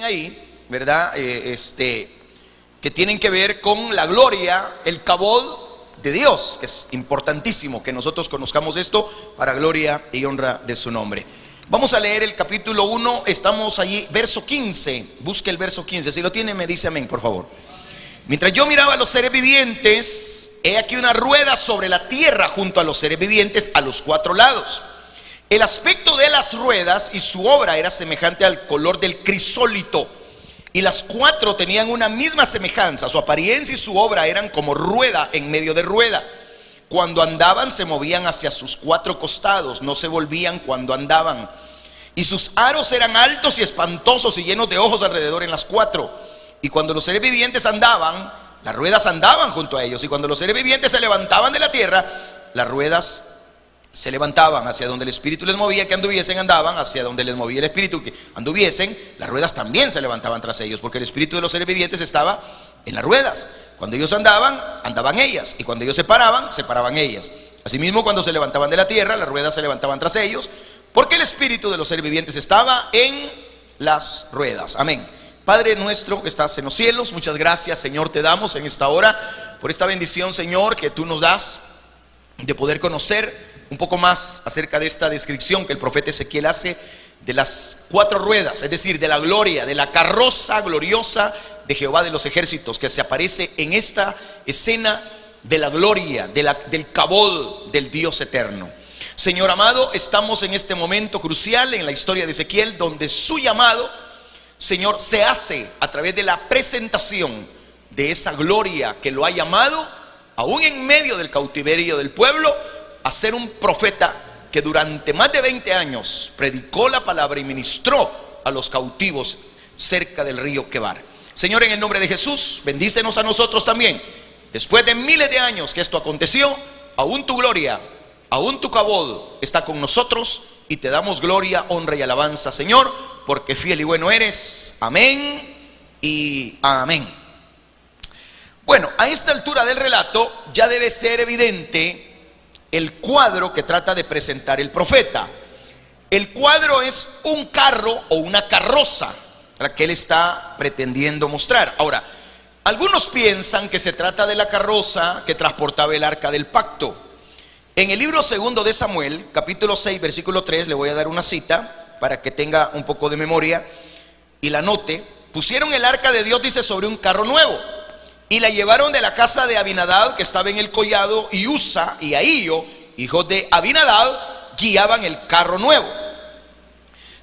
ahí, ¿verdad? Que tienen que ver con la gloria, el kabod de Dios, que es importantísimo que nosotros conozcamos esto para gloria y honra de su nombre. Vamos a leer el capítulo 1, estamos allí, verso 15, busque el verso 15, si lo tiene me dice amén, por favor. Mientras yo miraba a los seres vivientes, he aquí una rueda sobre la tierra junto a los seres vivientes a los cuatro lados. El aspecto de las ruedas y su obra era semejante al color del crisólito, y las cuatro tenían una misma semejanza. Su apariencia y su obra eran como rueda en medio de rueda. Cuando andaban se movían hacia sus cuatro costados, no se volvían cuando andaban. Y sus aros eran altos y espantosos y llenos de ojos alrededor en las cuatro. Y cuando los seres vivientes andaban, las ruedas andaban junto a ellos. Y cuando los seres vivientes se levantaban de la tierra, las ruedas se levantaban hacia donde el espíritu les movía que anduviesen, andaban hacia donde les movía el espíritu que anduviesen. Las ruedas también se levantaban tras ellos, porque el espíritu de los seres vivientes estaba en las ruedas. Cuando ellos andaban, andaban ellas, y cuando ellos se paraban, se paraban ellas. Asimismo, cuando se levantaban de la tierra, las ruedas se levantaban tras ellos, porque el espíritu de los seres vivientes estaba en las ruedas. Amén. Padre nuestro que estás en los cielos, muchas gracias, Señor, te damos en esta hora por esta bendición, Señor, que tú nos das de poder conocer un poco más acerca de esta descripción que el profeta Ezequiel hace de las cuatro ruedas, es decir, de la gloria, de la carroza gloriosa de Jehová de los ejércitos, que se aparece en esta escena de la gloria, del kabod del Dios eterno. Señor amado, estamos en este momento crucial en la historia de Ezequiel, donde su llamado, Señor, se hace a través de la presentación de esa gloria que lo ha llamado, aún en medio del cautiverio del pueblo, a ser un profeta que durante más de 20 años predicó la palabra y ministró a los cautivos cerca del río Quebar. Señor, en el nombre de Jesús, bendícenos a nosotros también. Después de miles de años que esto aconteció, aún tu gloria, aún tu kabod está con nosotros, y te damos gloria, honra y alabanza, Señor, porque fiel y bueno eres. Amén y amén. Bueno, a esta altura del relato ya debe ser evidente el cuadro que trata de presentar el profeta. El cuadro es un carro o una carroza, la que él está pretendiendo mostrar. Ahora, algunos piensan que se trata de la carroza que transportaba el arca del pacto. En el libro segundo de Samuel, capítulo 6, versículo 3, le voy a dar una cita para que tenga un poco de memoria y la note. Pusieron el arca de Dios, dice, sobre un carro nuevo, y la llevaron de la casa de Abinadab, que estaba en el collado, y Usa y Ahío, hijos de Abinadab, guiaban el carro nuevo.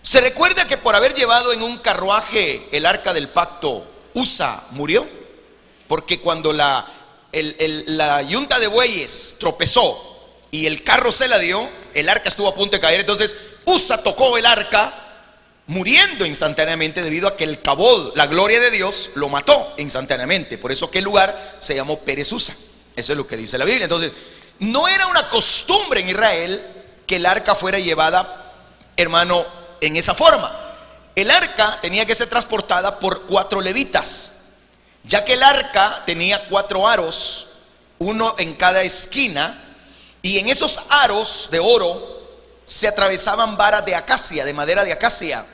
Se recuerda que por haber llevado en un carruaje el arca del pacto, Usa murió, porque cuando la yunta de bueyes tropezó y el carro se la dio, el arca estuvo a punto de caer. Entonces Usa tocó el arca, muriendo instantáneamente debido a que el kabod, la gloria de Dios, lo mató instantáneamente. Por eso aquel lugar se llamó Pérez Usa. Eso es lo que dice la Biblia. Entonces, no era una costumbre en Israel que el arca fuera llevada, hermano, en esa forma. El arca tenía que ser transportada por 4 levitas, ya que el arca tenía 4 aros, uno en cada esquina, y en esos aros de oro se atravesaban varas de acacia, de madera de acacia.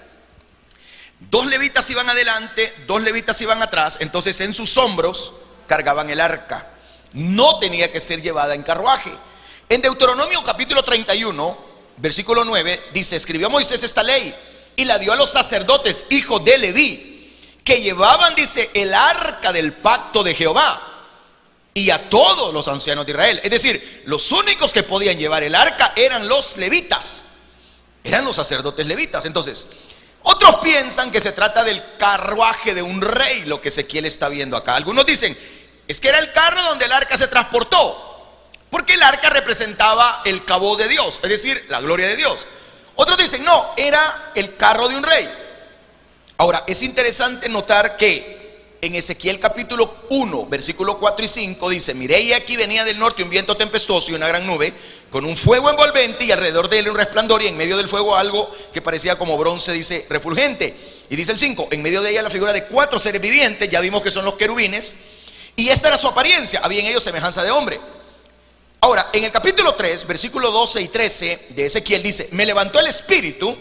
2 levitas iban adelante, 2 levitas iban atrás. Entonces en sus hombros cargaban el arca. No tenía que ser llevada en carruaje. En Deuteronomio capítulo 31, versículo 9, dice: escribió Moisés esta ley y la dio a los sacerdotes, hijos de Leví, que llevaban, dice, el arca del pacto de Jehová, y a todos los ancianos de Israel. Es decir, los únicos que podían llevar el arca eran los levitas, eran los sacerdotes levitas. Entonces, otros piensan que se trata del carruaje de un rey, lo que Ezequiel está viendo acá. Algunos dicen, es que era el carro donde el arca se transportó, porque el arca representaba el kabod de Dios, es decir, la gloria de Dios. Otros dicen, no, era el carro de un rey. Ahora, es interesante notar que en Ezequiel capítulo 1, versículo 4 y 5 dice: miré y aquí venía del norte un viento tempestuoso y una gran nube, con un fuego envolvente, y alrededor de él un resplandor, y en medio del fuego algo que parecía como bronce, dice, refulgente. Y dice el 5, en medio de ella la figura de 4 seres vivientes, ya vimos que son los querubines, y esta era su apariencia, había en ellos semejanza de hombre. Ahora, en el capítulo 3, versículo 12 y 13 de Ezequiel dice: me levantó el espíritu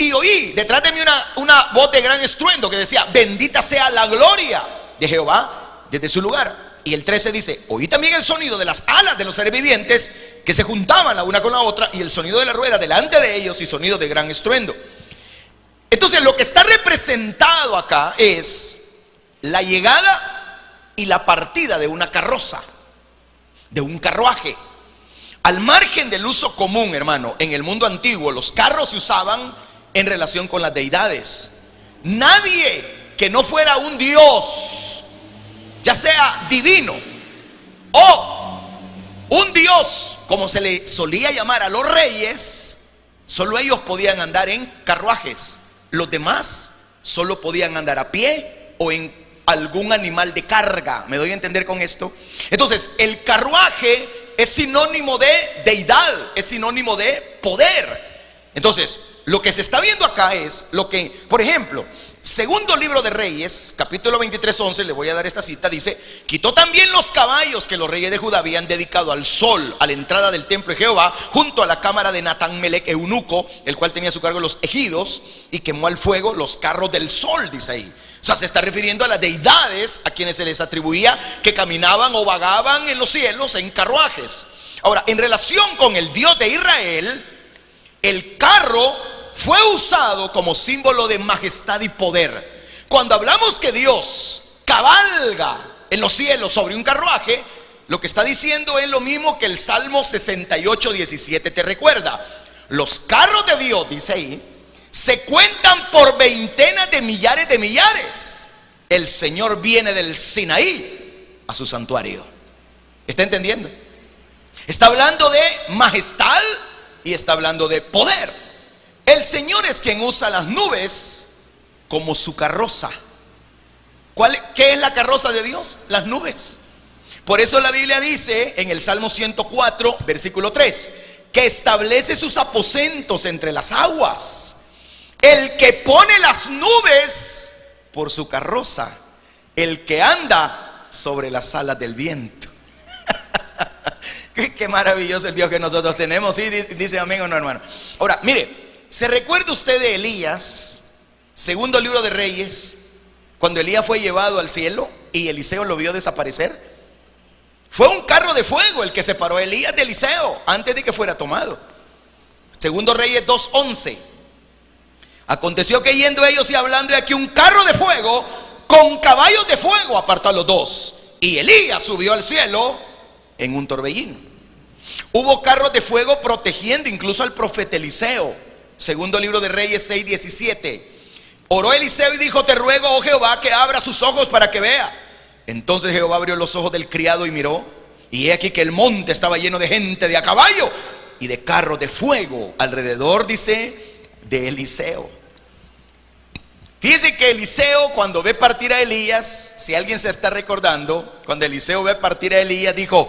Y oí detrás de mí una voz de gran estruendo que decía: bendita sea la gloria de Jehová desde su lugar. Y el 13 dice: oí también el sonido de las alas de los seres vivientes que se juntaban la una con la otra, y el sonido de la rueda delante de ellos, y sonido de gran estruendo. Entonces lo que está representado acá es la llegada y la partida de una carroza, de un carruaje. Al margen del uso común, hermano, en el mundo antiguo los carros se usaban en relación con las deidades. Nadie que no fuera un dios, ya sea divino o un dios, como se le solía llamar a los reyes, solo ellos podían andar en carruajes. Los demás solo podían andar a pie o en algún animal de carga. ¿Me doy a entender con esto? Entonces, el carruaje es sinónimo de deidad, es sinónimo de poder. Entonces, lo que se está viendo acá es lo que, por ejemplo, segundo libro de Reyes, capítulo 23:11, le voy a dar esta cita, dice: quitó también los caballos que los reyes de Judá habían dedicado al sol a la entrada del templo de Jehová, junto a la cámara de Natán-Melec, eunuco, el cual tenía a su cargo los ejidos, y quemó al fuego los carros del sol, dice ahí. O sea, se está refiriendo a las deidades a quienes se les atribuía que caminaban o vagaban en los cielos en carruajes. Ahora, en relación con el Dios de Israel, el carro fue usado como símbolo de majestad y poder. Cuando hablamos que Dios cabalga en los cielos sobre un carruaje, lo que está diciendo es lo mismo que el Salmo 68:17 te recuerda. Los carros de Dios, dice ahí, se cuentan por veintenas de millares. El Señor viene del Sinaí a su santuario. ¿Está entendiendo? Está hablando de majestad y está hablando de poder. El Señor es quien usa las nubes como su carroza. ¿Qué es la carroza de Dios? Las nubes. Por eso la Biblia dice en el Salmo 104, versículo 3, que establece sus aposentos entre las aguas. El que pone las nubes por su carroza, el que anda sobre las alas del viento. Qué maravilloso el Dios que nosotros tenemos. Sí, dice amén o no, hermano. Ahora, mire, ¿se recuerda usted de Elías, segundo libro de Reyes, cuando Elías fue llevado al cielo y Eliseo lo vio desaparecer? Fue un carro de fuego el que separó a Elías de Eliseo antes de que fuera tomado. Segundo Reyes 2:11. Aconteció que yendo ellos y hablando de aquí, un carro de fuego con caballos de fuego apartó a los dos, y Elías subió al cielo en un torbellino. Hubo carros de fuego protegiendo incluso al profeta Eliseo. Segundo libro de Reyes 6:17. Oró Eliseo y dijo: te ruego, oh Jehová, que abra sus ojos para que vea. Entonces Jehová abrió los ojos del criado y miró, y he aquí que el monte estaba lleno de gente de a caballo y de carros de fuego alrededor, dice, de Eliseo. Fíjese que Eliseo, cuando ve partir a Elías, si alguien se está recordando, cuando Eliseo ve partir a Elías, dijo,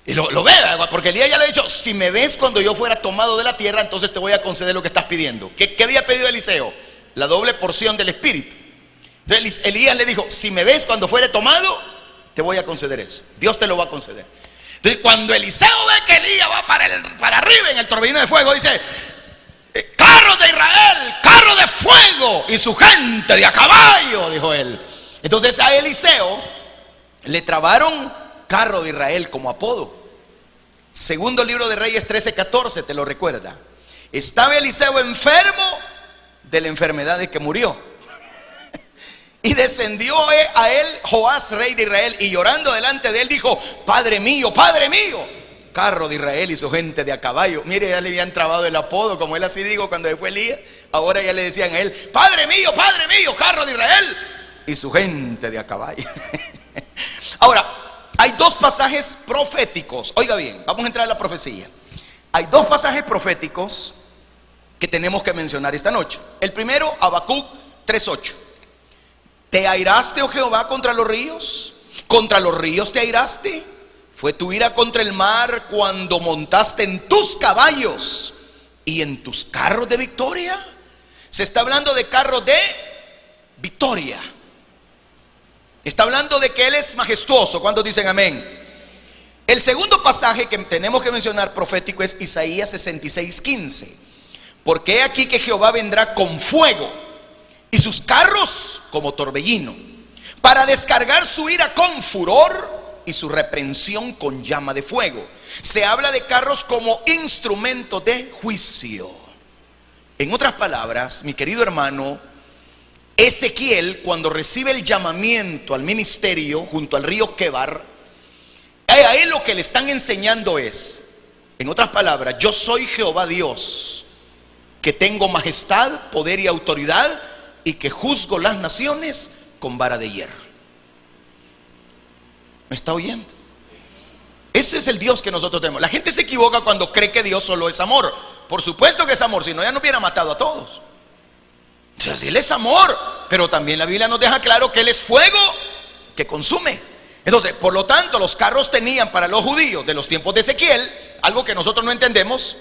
y lo ve, porque Elías ya le ha dicho: si me ves cuando yo fuera tomado de la tierra, entonces te voy a conceder lo que estás pidiendo. ¿Qué había pedido Eliseo? La doble porción del Espíritu. Entonces Elías le dijo: si me ves cuando fuere tomado, te voy a conceder eso. Dios te lo va a conceder. Entonces cuando Eliseo ve que Elías va para arriba en el torbellino de fuego, dice: carro de Israel, carro de fuego y su gente de a caballo, dijo él. Entonces a Eliseo le trabaron carro de Israel como apodo. Segundo libro de Reyes 13:14 te lo recuerda. Estaba Eliseo enfermo de la enfermedad de que murió. Y descendió a él Joás, rey de Israel, y llorando delante de él dijo: Padre mío, carro de Israel y su gente de a caballo. Mire, ya le habían trabado el apodo, como él así dijo cuando fue Elías. Ahora ya le decían a él: Padre mío, carro de Israel y su gente de a caballo. Ahora, hay dos pasajes proféticos. Oiga bien, vamos a entrar a la profecía. Hay dos pasajes proféticos que tenemos que mencionar esta noche. El primero, Habacuc 3:8. ¿Te airaste, oh Jehová, contra los ríos? ¿Contra los ríos te airaste? ¿Fue tu ira contra el mar cuando montaste en tus caballos y en tus carros de victoria? Se está hablando de carros de victoria. Está hablando de que Él es majestuoso. ¿Cuántos dicen amén? El segundo pasaje que tenemos que mencionar profético es Isaías 66:15. Porque he aquí que Jehová vendrá con fuego y sus carros como torbellino, para descargar su ira con furor y su reprensión con llama de fuego. Se habla de carros como instrumento de juicio. En otras palabras, mi querido hermano, Ezequiel, cuando recibe el llamamiento al ministerio junto al río Quebar, a él lo que le están enseñando es, en otras palabras, yo soy Jehová Dios, que tengo majestad, poder y autoridad, y que juzgo las naciones con vara de hierro. ¿Me está oyendo? Ese es el Dios que nosotros tenemos. La gente se equivoca cuando cree que Dios solo es amor. Por supuesto que es amor, si no ya no hubiera matado a todos. Entonces Él es amor, pero también la Biblia nos deja claro que Él es fuego que consume. Entonces, por lo tanto, los carros tenían para los judíos de los tiempos de Ezequiel algo que nosotros no entendemos,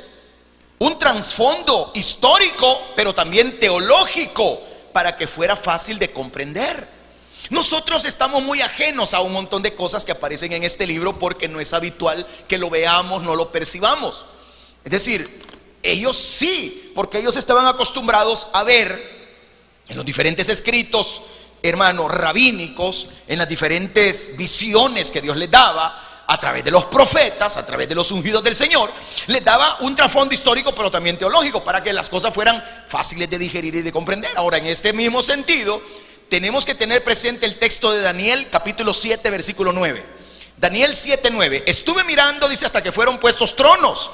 un trasfondo histórico, pero también teológico, para que fuera fácil de comprender. Nosotros estamos muy ajenos a un montón de cosas que aparecen en este libro porque no es habitual que lo veamos, no lo percibamos. Es decir, ellos sí, porque ellos estaban acostumbrados a ver en los diferentes escritos, hermanos, rabínicos, en las diferentes visiones que Dios les daba a través de los profetas, a través de los ungidos del Señor, les daba un trasfondo histórico pero también teológico para que las cosas fueran fáciles de digerir y de comprender. Ahora, en este mismo sentido, tenemos que tener presente el texto de Daniel capítulo 7 versículo 9. Daniel 7:9. Estuve mirando, dice, hasta que fueron puestos tronos,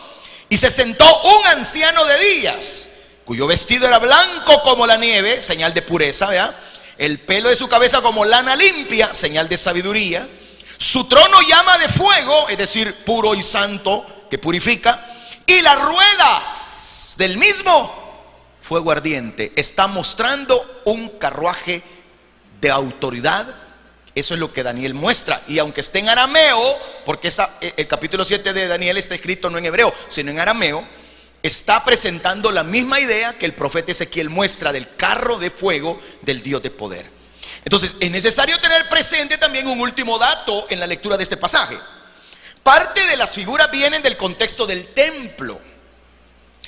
y se sentó un anciano de días, cuyo vestido era blanco como la nieve, señal de pureza, ¿verdad? El pelo de su cabeza como lana limpia, señal de sabiduría. Su trono llama de fuego, es decir, puro y santo, que purifica. Y las ruedas del mismo, fuego ardiente. Está mostrando un carruaje de autoridad. Eso es lo que Daniel muestra. Y aunque esté en arameo, porque el capítulo 7 de Daniel está escrito no en hebreo, sino en arameo, está presentando la misma idea que el profeta Ezequiel muestra del carro de fuego del Dios de poder. Entonces es necesario tener presente también un último dato en la lectura de este pasaje. Parte de las figuras vienen del contexto del templo,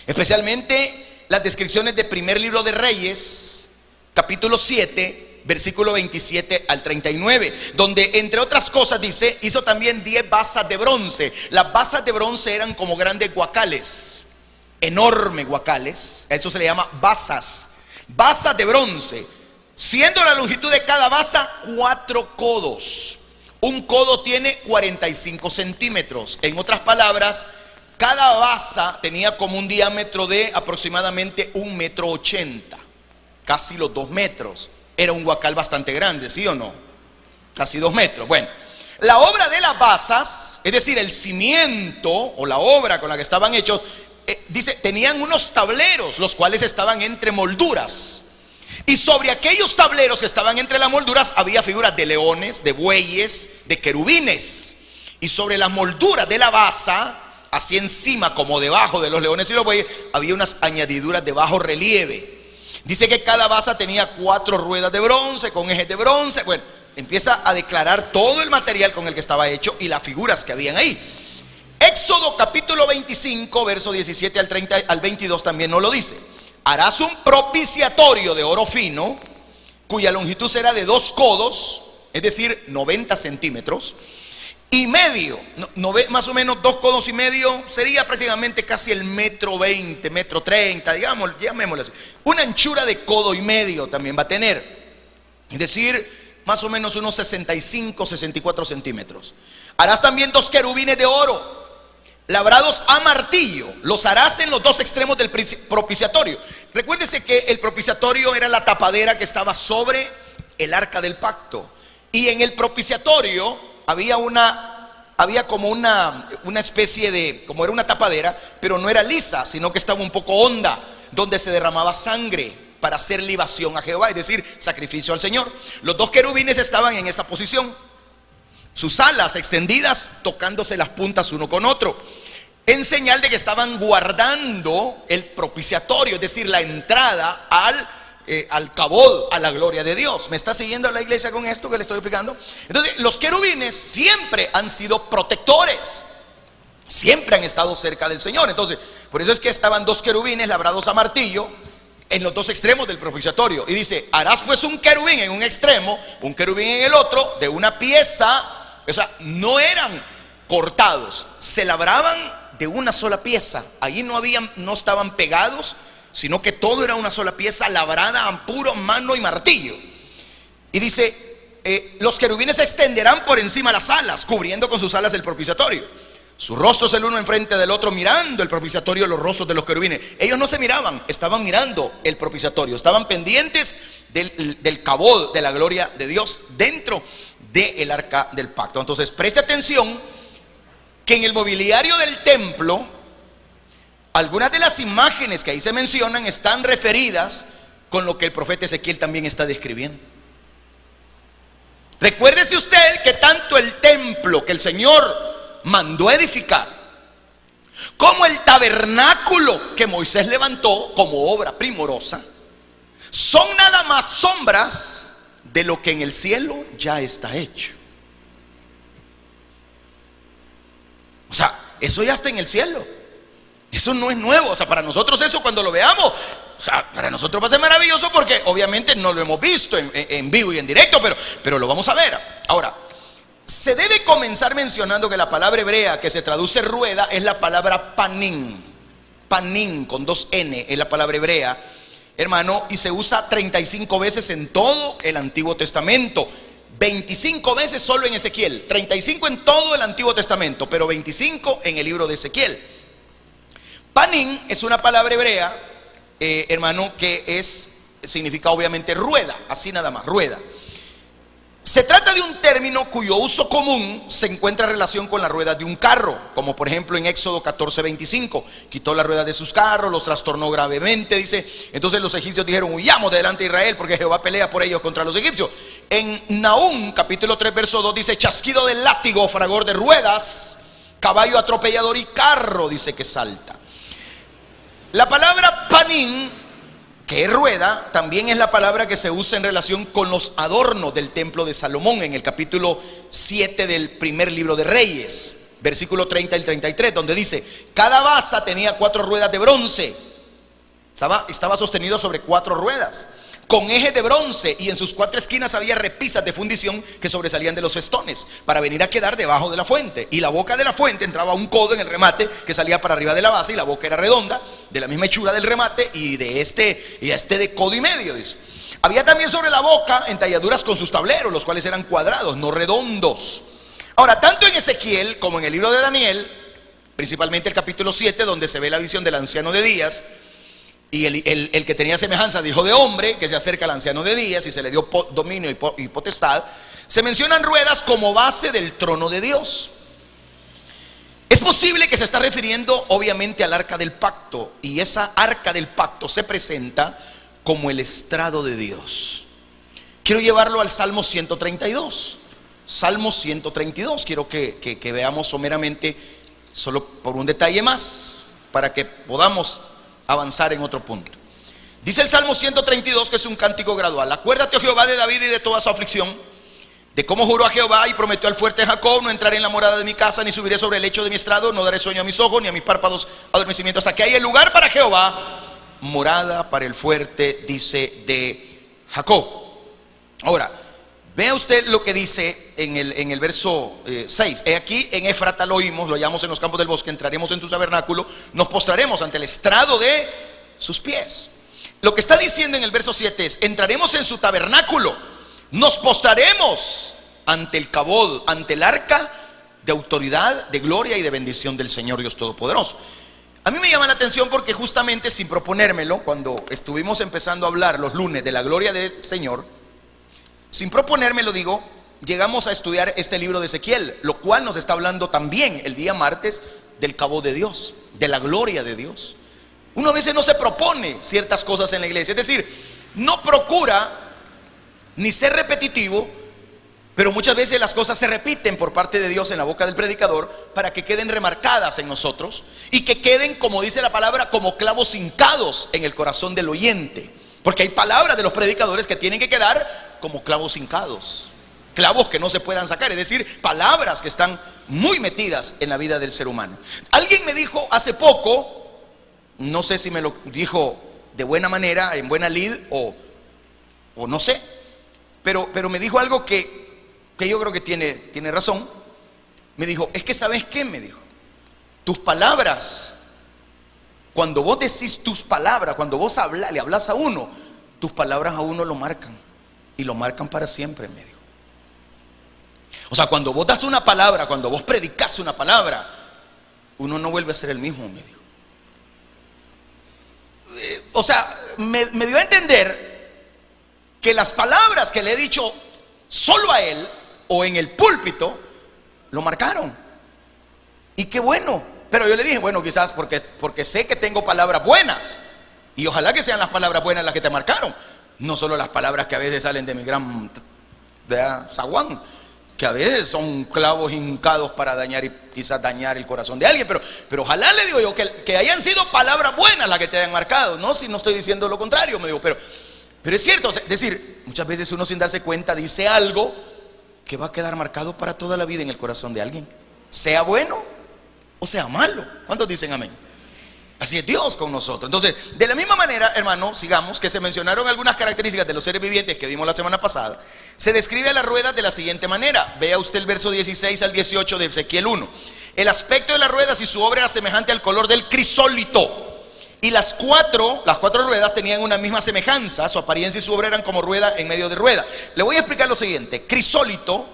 especialmente las descripciones del primer libro de Reyes, capítulo 7, versículo 27 al 39, donde entre otras cosas dice, hizo también 10 basas de bronce. Las basas de bronce eran como grandes guacales, enormes guacales, a eso se le llama basas de bronce, siendo la longitud de cada basa 4 codos. Un codo tiene 45 centímetros. En otras palabras, cada basa tenía como un diámetro de aproximadamente 1,80 m, casi los 2 metros. Era un guacal bastante grande, ¿sí o no? Casi 2 metros. Bueno, la obra de las basas, es decir, el cimiento o la obra con la que estaban hechos, dice, tenían unos tableros, los cuales estaban entre molduras. Y sobre aquellos tableros que estaban entre las molduras había figuras de leones, de bueyes, de querubines. Y sobre las molduras de la basa, así encima como debajo de los leones y los bueyes, había unas añadiduras de bajo relieve. Dice que cada basa tenía 4 ruedas de bronce con ejes de bronce. Bueno, empieza a declarar todo el material con el que estaba hecho y las figuras que habían ahí. Éxodo capítulo 25, verso 17 al 22 también nos lo dice. Harás un propiciatorio de oro fino, cuya longitud será de 2 codos, es decir, 90 centímetros, y medio, más o menos 2 codos y medio, sería prácticamente casi el 1,20 m, 1,30 m, digamos, llamémoslo así. Una anchura de codo y medio también va a tener, es decir, más o menos unos 65, 64 centímetros. Harás también 2 querubines de oro, labrados a martillo. Los harás en los 2 extremos del propiciatorio. Recuérdese que el propiciatorio era la tapadera que estaba sobre el arca del pacto. Y en el propiciatorio había como una especie de, como era una tapadera, pero no era lisa, sino que estaba un poco honda, donde se derramaba sangre para hacer libación a Jehová, es decir, sacrificio al Señor. Los 2 querubines estaban en esta posición, sus alas extendidas, tocándose las puntas uno con otro, en señal de que estaban guardando el propiciatorio, es decir, la entrada al cabod, a la gloria de Dios. ¿Me está siguiendo la iglesia con esto que le estoy explicando? Entonces, los querubines siempre han sido protectores, siempre han estado cerca del Señor. Entonces, Por eso es que estaban dos querubines labrados a martillo en los dos extremos del propiciatorio. Y dice: harás pues un querubín en un extremo, un querubín en el otro, de una pieza. O sea, no eran cortados, se labraban de una sola pieza. Allí no estaban pegados, sino que todo era una sola pieza labrada a puro mano y martillo. Y dice: los querubines se extenderán por encima de las alas, cubriendo con sus alas el propiciatorio. Sus rostros el uno enfrente del otro, mirando el propiciatorio, los rostros de los querubines. Ellos no se miraban, estaban mirando el propiciatorio, estaban pendientes del cabod, de la gloria de Dios, dentro del arca del pacto. Entonces preste atención que en el mobiliario del templo, algunas de las imágenes que ahí se mencionan están referidas con lo que el profeta Ezequiel también está describiendo. Recuérdese usted que tanto el templo que el Señor mandó edificar, como el tabernáculo que Moisés levantó como obra primorosa, son nada más sombras de lo que en el cielo ya está hecho. O sea, eso ya está en el cielo. Eso no es nuevo. O sea, para nosotros eso, cuando lo veamos, o sea, para nosotros va a ser maravilloso, porque obviamente no lo hemos visto en vivo y en directo, pero lo vamos a ver. Ahora, se debe comenzar mencionando que la palabra hebrea que se traduce rueda es la palabra panín. Panín con 2 N es la palabra hebrea, hermano, y se usa 35 veces en todo el Antiguo Testamento. 25 veces solo en Ezequiel, 35 en todo el Antiguo Testamento, pero 25 en el libro de Ezequiel. Panín es una palabra hebrea, hermano, que significa obviamente rueda, así nada más, rueda. Se trata de un término cuyo uso común se encuentra en relación con la rueda de un carro, como por ejemplo en Éxodo 14:25, quitó la rueda de sus carros, los trastornó gravemente, dice. Entonces los egipcios dijeron: huyamos de delante de Israel, porque Jehová pelea por ellos contra los egipcios. En Nahum capítulo 3 verso 2 dice: chasquido del látigo, fragor de ruedas, caballo atropellador y carro, dice, que salta. La palabra panín, que es rueda, también es la palabra que se usa en relación con los adornos del templo de Salomón en el capítulo 7 del primer libro de Reyes, versículo 30 al 33, donde dice: cada basa tenía 4 ruedas de bronce, estaba sostenido sobre 4 ruedas, con eje de bronce, y en sus 4 esquinas había repisas de fundición que sobresalían de los festones, para venir a quedar debajo de la fuente. Y la boca de la fuente entraba un codo en el remate que salía para arriba de la base, y la boca era redonda, de la misma hechura del remate, y de de codo y medio, dice. Había también sobre la boca entalladuras con sus tableros, los cuales eran cuadrados, no redondos. Ahora, tanto en Ezequiel como en el libro de Daniel, principalmente el capítulo 7, donde se ve la visión del anciano de días, y el que tenía semejanza de hijo de hombre, que se acerca al anciano de días y se le dio dominio y potestad, se mencionan ruedas como base del trono de Dios. Es posible que se está refiriendo obviamente al arca del pacto, y esa arca del pacto se presenta como el estrado de Dios. Quiero llevarlo al Salmo 132. Salmo 132, quiero que veamos someramente, solo por un detalle más, para que podamos avanzar en otro punto. Dice el Salmo 132, que es un cántico gradual: acuérdate, oh Jehová, de David y de toda su aflicción, de cómo juró a Jehová y prometió al fuerte Jacob: no entraré en la morada de mi casa, ni subiré sobre el lecho de mi estrado, no daré sueño a mis ojos, ni a mis párpados adormecimiento, hasta que haya lugar para Jehová, morada para el fuerte, dice, de Jacob. Ahora, vea usted lo que dice en el verso 6. He aquí en Éfrata lo oímos, lo hallamos en los campos del bosque, entraremos en tu tabernáculo, nos postraremos ante el estrado de sus pies. Lo que está diciendo en el verso 7 es: entraremos en su tabernáculo, nos postraremos ante el cabod, ante el arca de autoridad, de gloria y de bendición del Señor Dios Todopoderoso. A mí me llama la atención porque justamente, sin proponérmelo, cuando estuvimos empezando a hablar los lunes de la gloria del Señor, sin proponérmelo, digo, llegamos a estudiar este libro de Ezequiel, lo cual nos está hablando también el día martes del cabod de Dios, de la gloria de Dios. Uno a veces no se propone ciertas cosas en la iglesia, es decir, no procura ni ser repetitivo, pero muchas veces las cosas se repiten por parte de Dios en la boca del predicador para que queden remarcadas en nosotros y que queden, como dice la palabra, como clavos hincados en el corazón del oyente. Porque hay palabras de los predicadores que tienen que quedar como clavos hincados, clavos que no se puedan sacar, es decir, palabras que están muy metidas en la vida del ser humano. Alguien me dijo hace poco No sé si me lo dijo de buena manera, en buena lid, o no sé. Pero me dijo algo que yo creo que tiene razón. Me dijo, es que ¿sabes qué? Me dijo, tus palabras, cuando vos decís tus palabras, cuando vos le hablas a uno, tus palabras a uno lo marcan, y lo marcan para siempre, me dijo. O sea, cuando vos das una palabra, cuando vos predicas una palabra, uno no vuelve a ser el mismo, me dijo. O sea, me dio a entender que las palabras que le he dicho solo a él o en el púlpito lo marcaron. Y qué bueno. Pero yo le dije, bueno, quizás porque sé que tengo palabras buenas, y ojalá que sean las palabras buenas las que te marcaron, no solo las palabras que a veces salen de mi gran zaguán, que a veces son clavos hincados para dañar y quizás dañar el corazón de alguien, pero ojalá, le digo yo, que hayan sido palabras buenas las que te hayan marcado, no si no estoy diciendo lo contrario, me digo, pero es cierto, es decir, muchas veces uno sin darse cuenta dice algo que va a quedar marcado para toda la vida en el corazón de alguien, sea bueno o sea malo. ¿Cuántos dicen amén? Así es Dios con nosotros. Entonces, de la misma manera, hermano, sigamos, que se mencionaron algunas características de los seres vivientes que vimos la semana pasada. Se describe a las ruedas de la siguiente manera. Vea usted el verso 16 al 18 de Ezequiel 1. El aspecto de las ruedas y su obra era semejante al color del crisólito. Y las cuatro ruedas tenían una misma semejanza. Su apariencia y su obra eran como rueda en medio de rueda. Le voy a explicar lo siguiente. Crisólito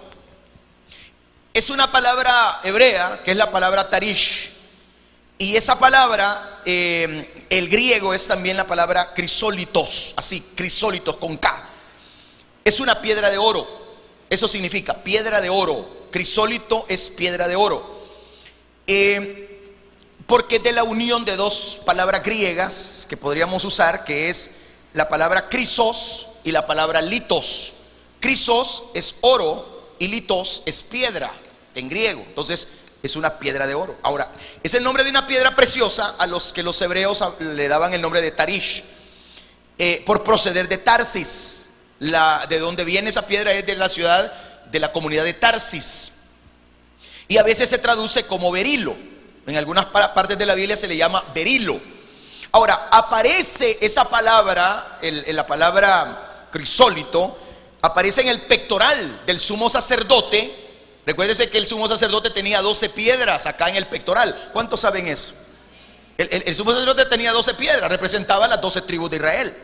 es una palabra hebrea, que es la palabra tarish. Y esa palabra, el griego es también la palabra crisólitos, así, crisólitos con K. Es una piedra de oro, eso significa piedra de oro. Crisólito es piedra de oro. Porque es de la unión de dos palabras griegas que podríamos usar, que es la palabra crisos y la palabra litos. Crisos es oro y litos es piedra en griego. Entonces, es una piedra de oro. Ahora, es el nombre de una piedra preciosa a los que los hebreos le daban el nombre de Tarish, por proceder de Tarsis. De donde viene esa piedra es de la ciudad, de la comunidad de Tarsis. Y a veces se traduce como berilo. En algunas partes de la Biblia se le llama berilo. Ahora, aparece esa palabra, la palabra crisólito, aparece en el pectoral del sumo sacerdote. Recuérdese que el sumo sacerdote tenía 12 piedras acá en el pectoral. ¿Cuántos saben eso? El sumo sacerdote tenía 12 piedras, representaba las 12 tribus de Israel.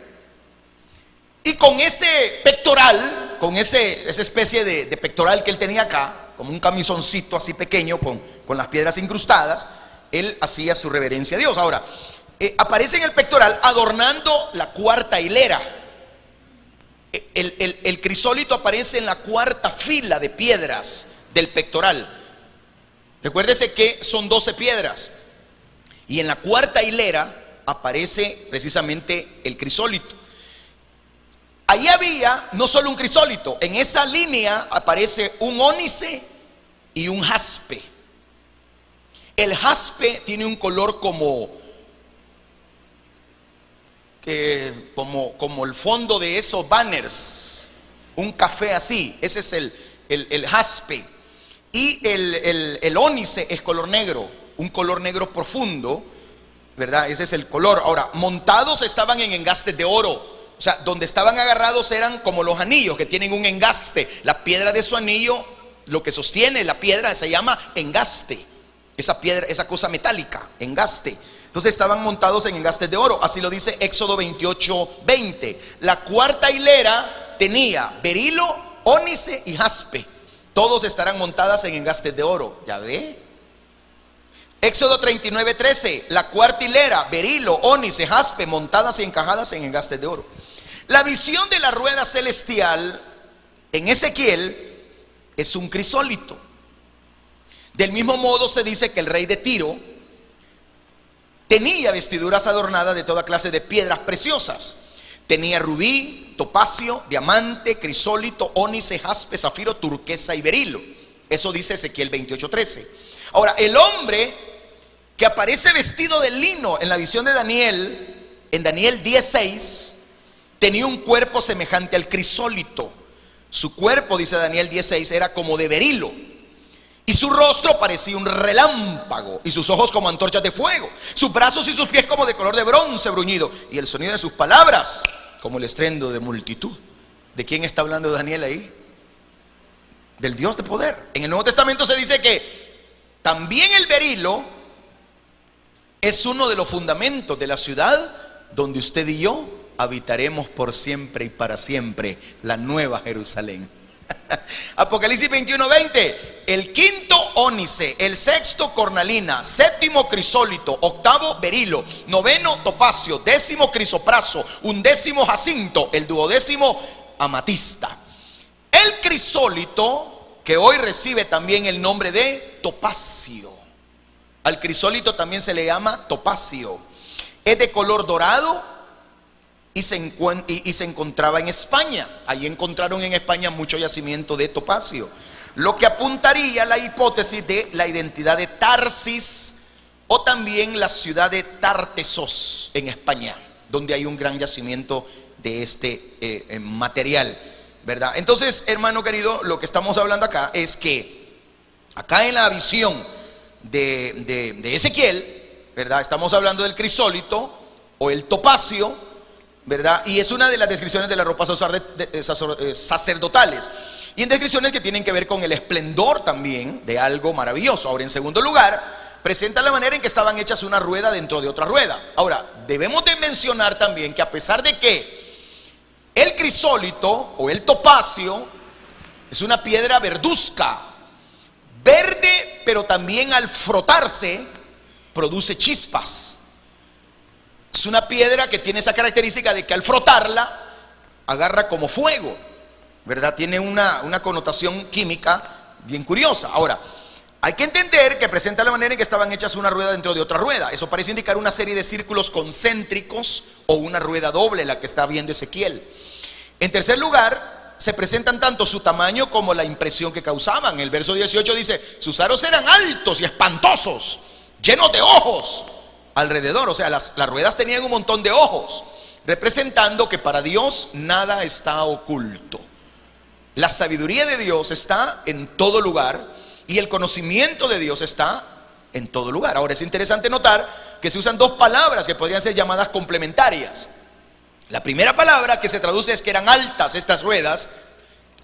Y con ese pectoral, con esa especie de pectoral que él tenía acá, como un camisoncito así pequeño con las piedras incrustadas, él hacía su reverencia a Dios. Ahora, aparece en el pectoral adornando la cuarta hilera. El crisólito aparece en la cuarta fila de piedras del pectoral. Recuérdese que son 12 piedras, y en la cuarta hilera aparece precisamente el crisólito. Ahí había no solo un crisólito, en esa línea aparece un ónice y un jaspe. El jaspe tiene un color como el fondo de esos banners, un café así. Ese es el jaspe. Y el ónice es color negro, un color negro profundo, ¿verdad? Ese es el color. Ahora, montados estaban en engastes de oro. O sea, donde estaban agarrados eran como los anillos que tienen un engaste. La piedra de su anillo, lo que sostiene la piedra se llama engaste. Esa piedra, esa cosa metálica, engaste. Entonces estaban montados en engastes de oro. Así lo dice Éxodo 28:20. La cuarta hilera tenía berilo, ónice y jaspe. Todos estarán montadas en engastes de oro. ¿Ya ve? Éxodo 39:13. La cuarta hilera, berilo, ónice, jaspe, montadas y encajadas en engastes de oro. La visión de la rueda celestial en Ezequiel es un crisólito. Del mismo modo se dice que el rey de Tiro tenía vestiduras adornadas de toda clase de piedras preciosas. Tenía rubí, topacio, diamante, crisólito, ónice, jaspe, zafiro, turquesa y berilo. Eso dice Ezequiel 28:13. Ahora, el hombre que aparece vestido de lino en la visión de Daniel, en Daniel 10:6, tenía un cuerpo semejante al crisólito. Su cuerpo, dice Daniel 10:6, era como de berilo. y su rostro parecía un relámpago, y sus ojos como antorchas de fuego, sus brazos y sus pies como de color de bronce bruñido, y el sonido de sus palabras como el estruendo de multitud. ¿De quién está hablando Daniel ahí? Del Dios de poder. En el Nuevo Testamento se dice que también el berilo es uno de los fundamentos de la ciudad donde usted y yo habitaremos por siempre y para siempre, la nueva Jerusalén. Apocalipsis 21:20, el quinto ónice, el sexto cornalina, séptimo crisólito, octavo berilo, noveno topacio, décimo crisopraso, undécimo jacinto, el duodécimo amatista. El crisólito, que hoy recibe también el nombre de topacio, al crisólito también se le llama topacio, es de color dorado y se encontraba en España. Allí encontraron en España mucho yacimiento de topacio, lo que apuntaría a la hipótesis de la identidad de Tarsis o también la ciudad de Tartesos en España, donde hay un gran yacimiento de este material, ¿verdad? Entonces, hermano querido, lo que estamos hablando acá es que acá en la visión de Ezequiel, ¿verdad? Estamos hablando del crisólito o el topacio, ¿verdad? Y es una de las descripciones de las ropas sacerdotales, y en descripciones que tienen que ver con el esplendor también de algo maravilloso. Ahora, en segundo lugar, presenta la manera en que estaban hechas una rueda dentro de otra rueda. Ahora, debemos de mencionar también que a pesar de que el crisólito o el topacio es una piedra verduzca, verde, pero también al frotarse produce chispas. Es una piedra que tiene esa característica de que al frotarla agarra como fuego, ¿verdad? Tiene una connotación química bien curiosa. Ahora, hay que entender que presenta la manera en que estaban hechas una rueda dentro de otra rueda. Eso parece indicar una serie de círculos concéntricos o una rueda doble, la que está viendo Ezequiel. En tercer lugar, se presentan tanto su tamaño como la impresión que causaban. El verso 18 dice: sus aros eran altos y espantosos, llenos de ojos alrededor. O sea, las ruedas tenían un montón de ojos, representando que para Dios nada está oculto. La sabiduría de Dios está en todo lugar y el conocimiento de Dios está en todo lugar. Ahora, es interesante notar que se usan dos palabras que podrían ser llamadas complementarias. La primera palabra que se traduce es que eran altas estas ruedas,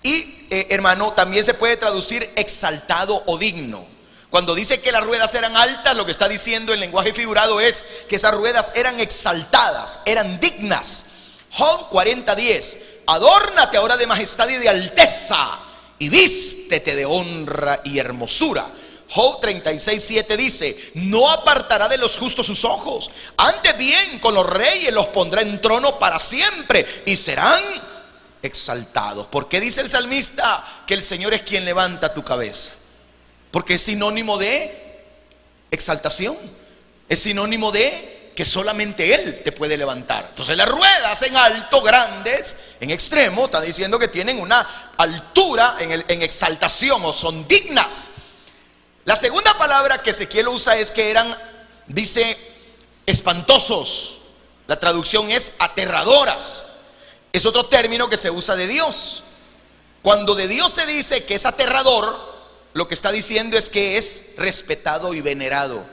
y hermano, también se puede traducir exaltado o digno. Cuando dice que las ruedas eran altas, lo que está diciendo en lenguaje figurado es que esas ruedas eran exaltadas, eran dignas. Job 40:10, adórnate ahora de majestad y de alteza, y vístete de honra y hermosura. Job 36:7 dice: no apartará de los justos sus ojos, antes bien con los reyes los pondrá en trono para siempre, y serán exaltados. ¿Por qué dice el salmista que el Señor es quien levanta tu cabeza? Porque es sinónimo de exaltación, es sinónimo de que solamente Él te puede levantar. Entonces las ruedas en alto, grandes, en extremo, está diciendo que tienen una altura en exaltación, o son dignas. La segunda palabra que Ezequiel usa es que eran, dice, espantosos. La traducción es aterradoras. Es otro término que se usa de Dios. Cuando de Dios se dice que es aterrador, lo que está diciendo es que es respetado y venerado.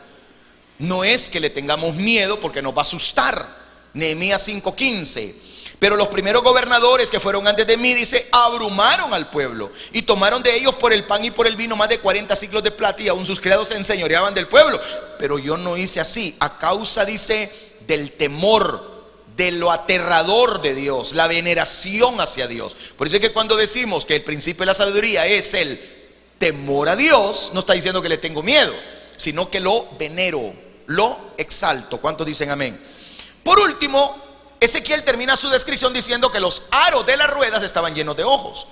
No es que le tengamos miedo porque nos va a asustar. Nehemías 5:15. Pero los primeros gobernadores que fueron antes de mí, dice, abrumaron al pueblo y tomaron de ellos por el pan y por el vino más de 40 siclos de plata, y aún sus criados se enseñoreaban del pueblo. Pero yo no hice así, a causa, dice, del temor, de lo aterrador de Dios, la veneración hacia Dios. Por eso es que cuando decimos que el principio de la sabiduría es el temor a Dios, no está diciendo que le tengo miedo, sino que lo venero, lo exalto. ¿Cuántos dicen amén? Por último, Ezequiel termina su descripción diciendo que los aros de las ruedas estaban llenos de ojos.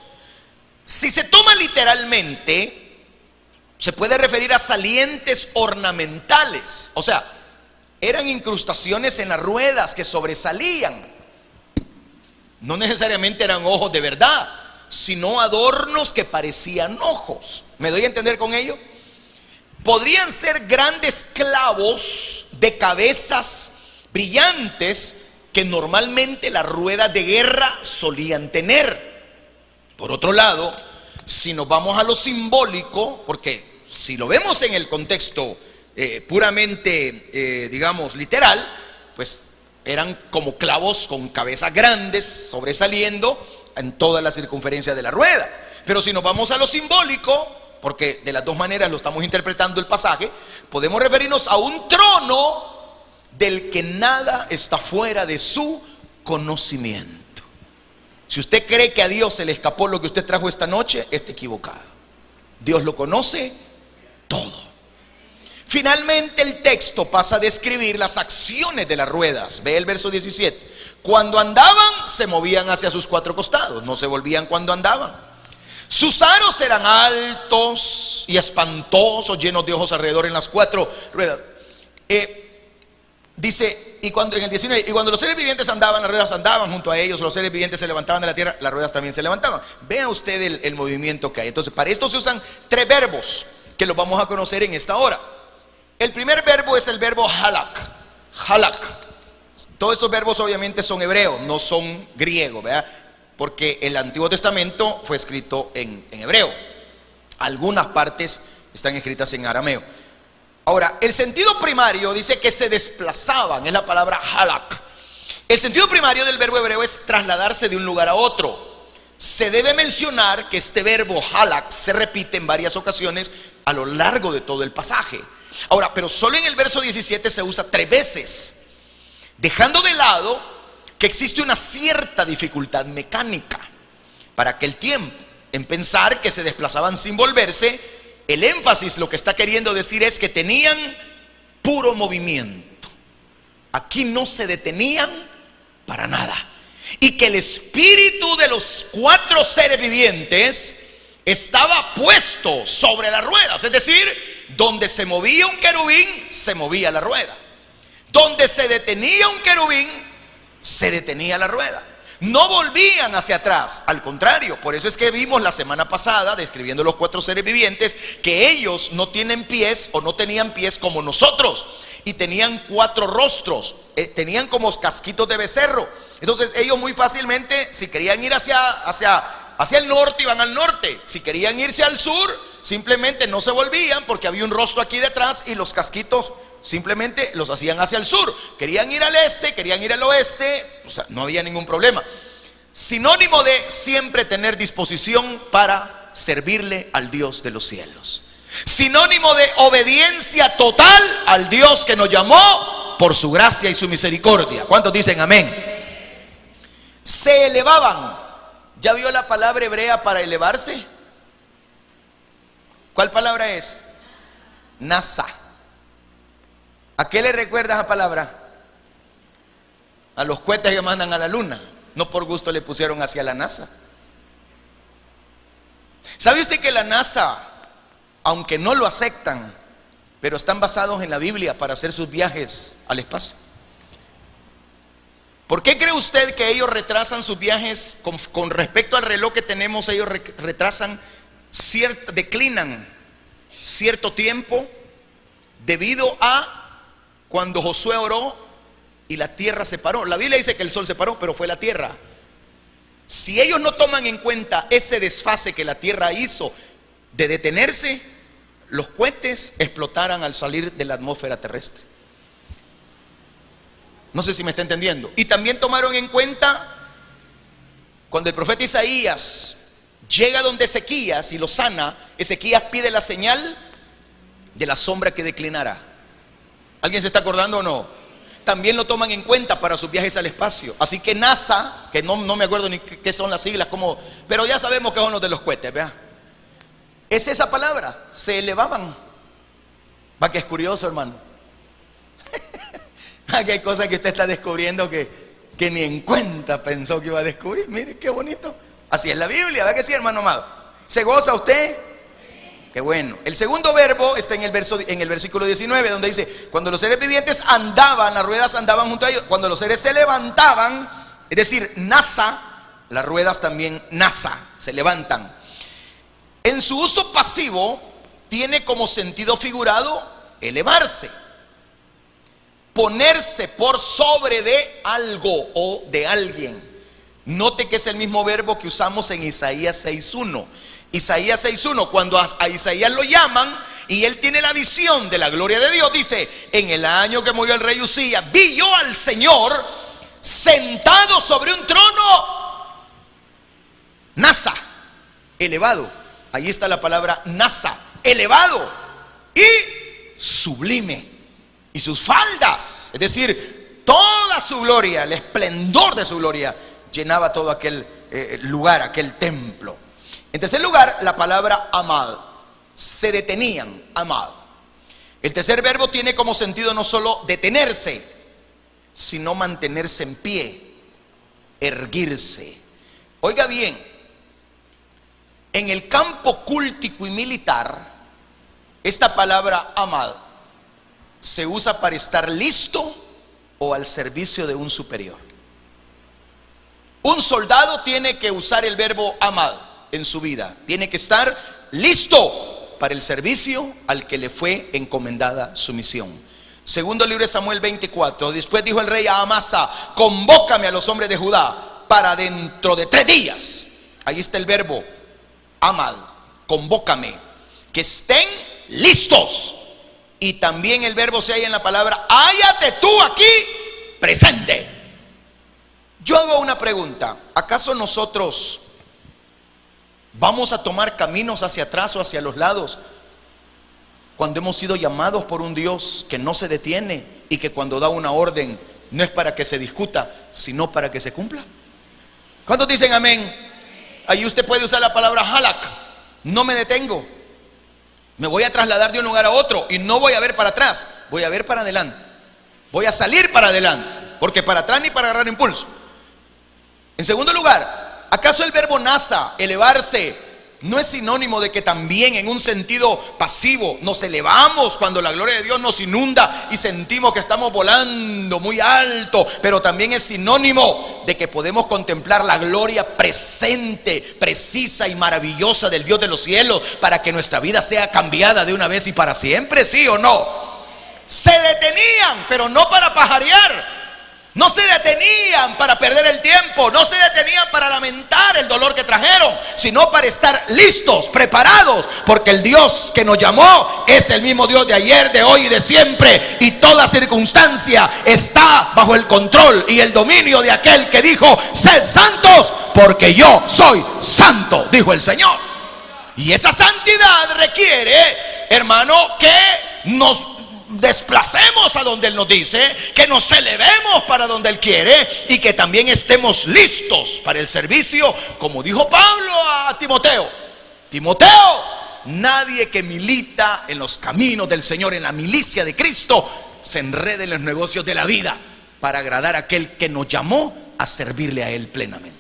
Si se toma literalmente, se puede referir a salientes ornamentales. O sea, eran incrustaciones en las ruedas que sobresalían. No necesariamente eran ojos de verdad, sino adornos que parecían ojos. ¿Me doy a entender con ello? Podrían ser grandes clavos de cabezas brillantes que normalmente las ruedas de guerra solían tener. Por otro lado, si nos vamos a lo simbólico, porque si lo vemos en el contexto puramente, digamos, literal, pues eran como clavos con cabezas grandes sobresaliendo en toda la circunferencia de la rueda. Pero si nos vamos a lo simbólico, porque de las dos maneras lo estamos interpretando el pasaje, podemos referirnos a un trono del que nada está fuera de su conocimiento. Si usted cree que a Dios se le escapó lo que usted trajo esta noche, está equivocado. Dios lo conoce todo. Finalmente el texto pasa a describir las acciones de las ruedas. Ve el verso 17. Cuando andaban, se movían hacia sus cuatro costados, no se volvían cuando andaban. Sus aros eran altos y espantosos, llenos de ojos alrededor en las cuatro ruedas. Dice, y cuando en el 19, y cuando los seres vivientes andaban, las ruedas andaban junto a ellos, los seres vivientes se levantaban de la tierra, las ruedas también se levantaban. Vea usted el movimiento que hay. Entonces, para esto se usan tres verbos que los vamos a conocer en esta hora. El primer verbo es el verbo halak. Halak. Todos estos verbos obviamente son hebreos, no son griegos, ¿verdad? Porque el Antiguo Testamento fue escrito en hebreo. Algunas partes están escritas en arameo. Ahora, el sentido primario dice que se desplazaban, es la palabra halak. El sentido primario del verbo hebreo es trasladarse de un lugar a otro. Se debe mencionar que este verbo halak se repite en varias ocasiones a lo largo de todo el pasaje. Ahora, pero solo en el verso 17 se usa 3 veces, dejando de lado que existe una cierta dificultad mecánica para aquel tiempo en pensar que se desplazaban sin volverse. El énfasis lo que está queriendo decir es que tenían puro movimiento. Aquí no se detenían para nada. Y que el espíritu de los 4 seres vivientes estaba puesto sobre las ruedas. Es decir, donde se movía un querubín, se movía la rueda. Donde se detenía un querubín, se detenía la rueda. No volvían hacia atrás, al contrario. Por eso es que vimos la semana pasada, describiendo los 4 seres vivientes, que ellos no tienen pies o no tenían pies como nosotros, y tenían 4 rostros, tenían como casquitos de becerro. Entonces ellos muy fácilmente, si querían ir hacia el norte, iban al norte. Si querían irse al sur, simplemente no se volvían, porque había un rostro aquí detrás y los casquitos simplemente los hacían hacia el sur. Querían ir al este, querían ir al oeste, o sea, no había ningún problema. Sinónimo de siempre tener disposición para servirle al Dios de los cielos. Sinónimo de obediencia total al Dios que nos llamó por su gracia y su misericordia. ¿Cuántos dicen amén? Se elevaban. ¿Ya vio la palabra hebrea para elevarse? ¿Cuál palabra es? NASA. ¿A qué le recuerda esa palabra? A los cohetes que mandan a la luna. No por gusto le pusieron hacia la NASA. ¿Sabe usted que la NASA, aunque no lo aceptan, pero están basados en la Biblia para hacer sus viajes al espacio? ¿Por qué cree usted que ellos retrasan sus viajes con respecto al reloj que tenemos? Ellos retrasan, declinan cierto tiempo debido a cuando Josué oró y la tierra se paró. La Biblia dice que el sol se paró, pero fue la tierra. Si ellos no toman en cuenta ese desfase que la tierra hizo de detenerse, los cohetes explotaran al salir de la atmósfera terrestre. No sé si me está entendiendo. Y también tomaron en cuenta cuando el profeta Isaías llega donde Ezequías y lo sana. Ezequías pide la señal de la sombra que declinará. ¿Alguien se está acordando o no? También lo toman en cuenta para sus viajes al espacio. Así que NASA, que no me acuerdo ni qué son las siglas, pero ya sabemos que son los de los cohetes, ¿vea? Es esa palabra, se elevaban. Va que es curioso, hermano. Aquí hay cosas que usted está descubriendo que ni en cuenta pensó que iba a descubrir. Mire qué bonito. Así es la Biblia, ¿verdad que sí, hermano amado? ¿Se goza usted? Qué bueno. El segundo verbo está en el versículo 19, donde dice: cuando los seres vivientes andaban, las ruedas andaban junto a ellos. Cuando los seres se levantaban, es decir, NASA, las ruedas también NASA, se levantan. En su uso pasivo tiene como sentido figurado elevarse, ponerse por sobre de algo o de alguien. Note que es el mismo verbo que usamos en Isaías 6:1. Isaías 6:1, cuando a Isaías lo llaman y él tiene la visión de la gloria de Dios. Dice: en el año que murió el rey Uzías, vi yo al Señor sentado sobre un trono nasa, elevado. Ahí está la palabra nasa, elevado y sublime. Y sus faldas, es decir, toda su gloria, el esplendor de su gloria, llenaba todo aquel lugar, aquel templo. En tercer lugar, la palabra amad. Se detenían, amad. El tercer verbo tiene como sentido no solo detenerse, sino mantenerse en pie, erguirse. Oiga bien, en el campo cultico y militar, esta palabra amad se usa para estar listo o al servicio de un superior. Un soldado tiene que usar el verbo amad en su vida. Tiene que estar listo para el servicio al que le fue encomendada su misión. Segundo libro de Samuel 24. Después dijo el rey a Amasa: convócame a los hombres de Judá para dentro de 3 días. Ahí está el verbo amad, convócame, que estén listos. Y también el verbo se halla en la palabra: hállate tú aquí presente. Yo hago una pregunta: ¿acaso nosotros vamos a tomar caminos hacia atrás o hacia los lados cuando hemos sido llamados por un Dios que no se detiene y que cuando da una orden no es para que se discuta, sino para que se cumpla? ¿Cuántos dicen amén? Ahí usted puede usar la palabra halak: no me detengo, me voy a trasladar de un lugar a otro y no voy a ver para atrás, voy a ver para adelante, voy a salir para adelante, porque para atrás ni para agarrar impulso. En segundo lugar, ¿acaso el verbo nasa, elevarse, no es sinónimo de que también en un sentido pasivo nos elevamos cuando la gloria de Dios nos inunda y sentimos que estamos volando muy alto? Pero también es sinónimo de que podemos contemplar la gloria presente, precisa y maravillosa del Dios de los cielos para que nuestra vida sea cambiada de una vez y para siempre, ¿sí o no? Se detenían, pero no para pajarear. No se detenían para perder el tiempo, no se detenían para lamentar el dolor que trajeron, sino para estar listos, preparados, porque el Dios que nos llamó es el mismo Dios de ayer, de hoy y de siempre, y toda circunstancia está bajo el control y el dominio de aquel que dijo: sed santos porque yo soy santo, dijo el Señor. Y esa santidad requiere, hermano, que nos desplacemos a donde Él nos dice, que nos elevemos para donde Él quiere y que también estemos listos para el servicio, como dijo Pablo a Timoteo: Timoteo, nadie que milita en los caminos del Señor, en la milicia de Cristo, se enrede en los negocios de la vida, para agradar a aquel que nos llamó a servirle a Él plenamente.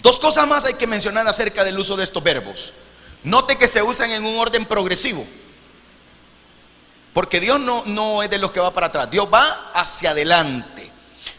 2 cosas más hay que mencionar acerca del uso de estos verbos. Note que se usan en un orden progresivo, porque Dios no es de los que va para atrás. Dios va hacia adelante.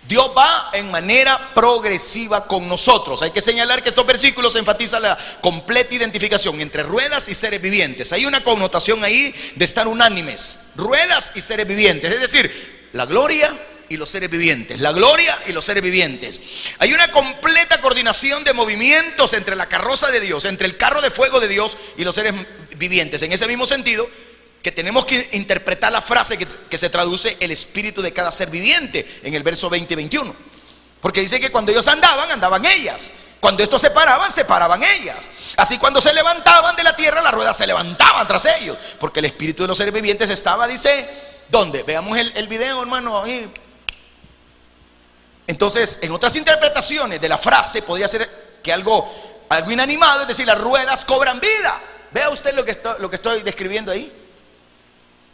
Dios va en manera progresiva con nosotros. Hay que señalar que estos versículos enfatizan la completa identificación entre ruedas y seres vivientes. Hay una connotación ahí de estar unánimes: ruedas y seres vivientes, es decir, la gloria y los seres vivientes, la gloria y los seres vivientes. Hay una completa coordinación de movimientos entre la carroza de Dios, entre el carro de fuego de Dios y los seres vivientes. En ese mismo sentido, que tenemos que interpretar la frase que se traduce el espíritu de cada ser viviente en el verso 20 y 21. Porque dice que cuando ellos andaban ellas. Cuando estos se paraban ellas. Así cuando se levantaban de la tierra, las ruedas se levantaban tras ellos. Porque el espíritu de los seres vivientes estaba, dice, ¿dónde? Veamos el video, hermano, ahí. Entonces, en otras interpretaciones de la frase podría ser que algo inanimado, es decir, las ruedas cobran vida. Vea usted lo que estoy describiendo ahí.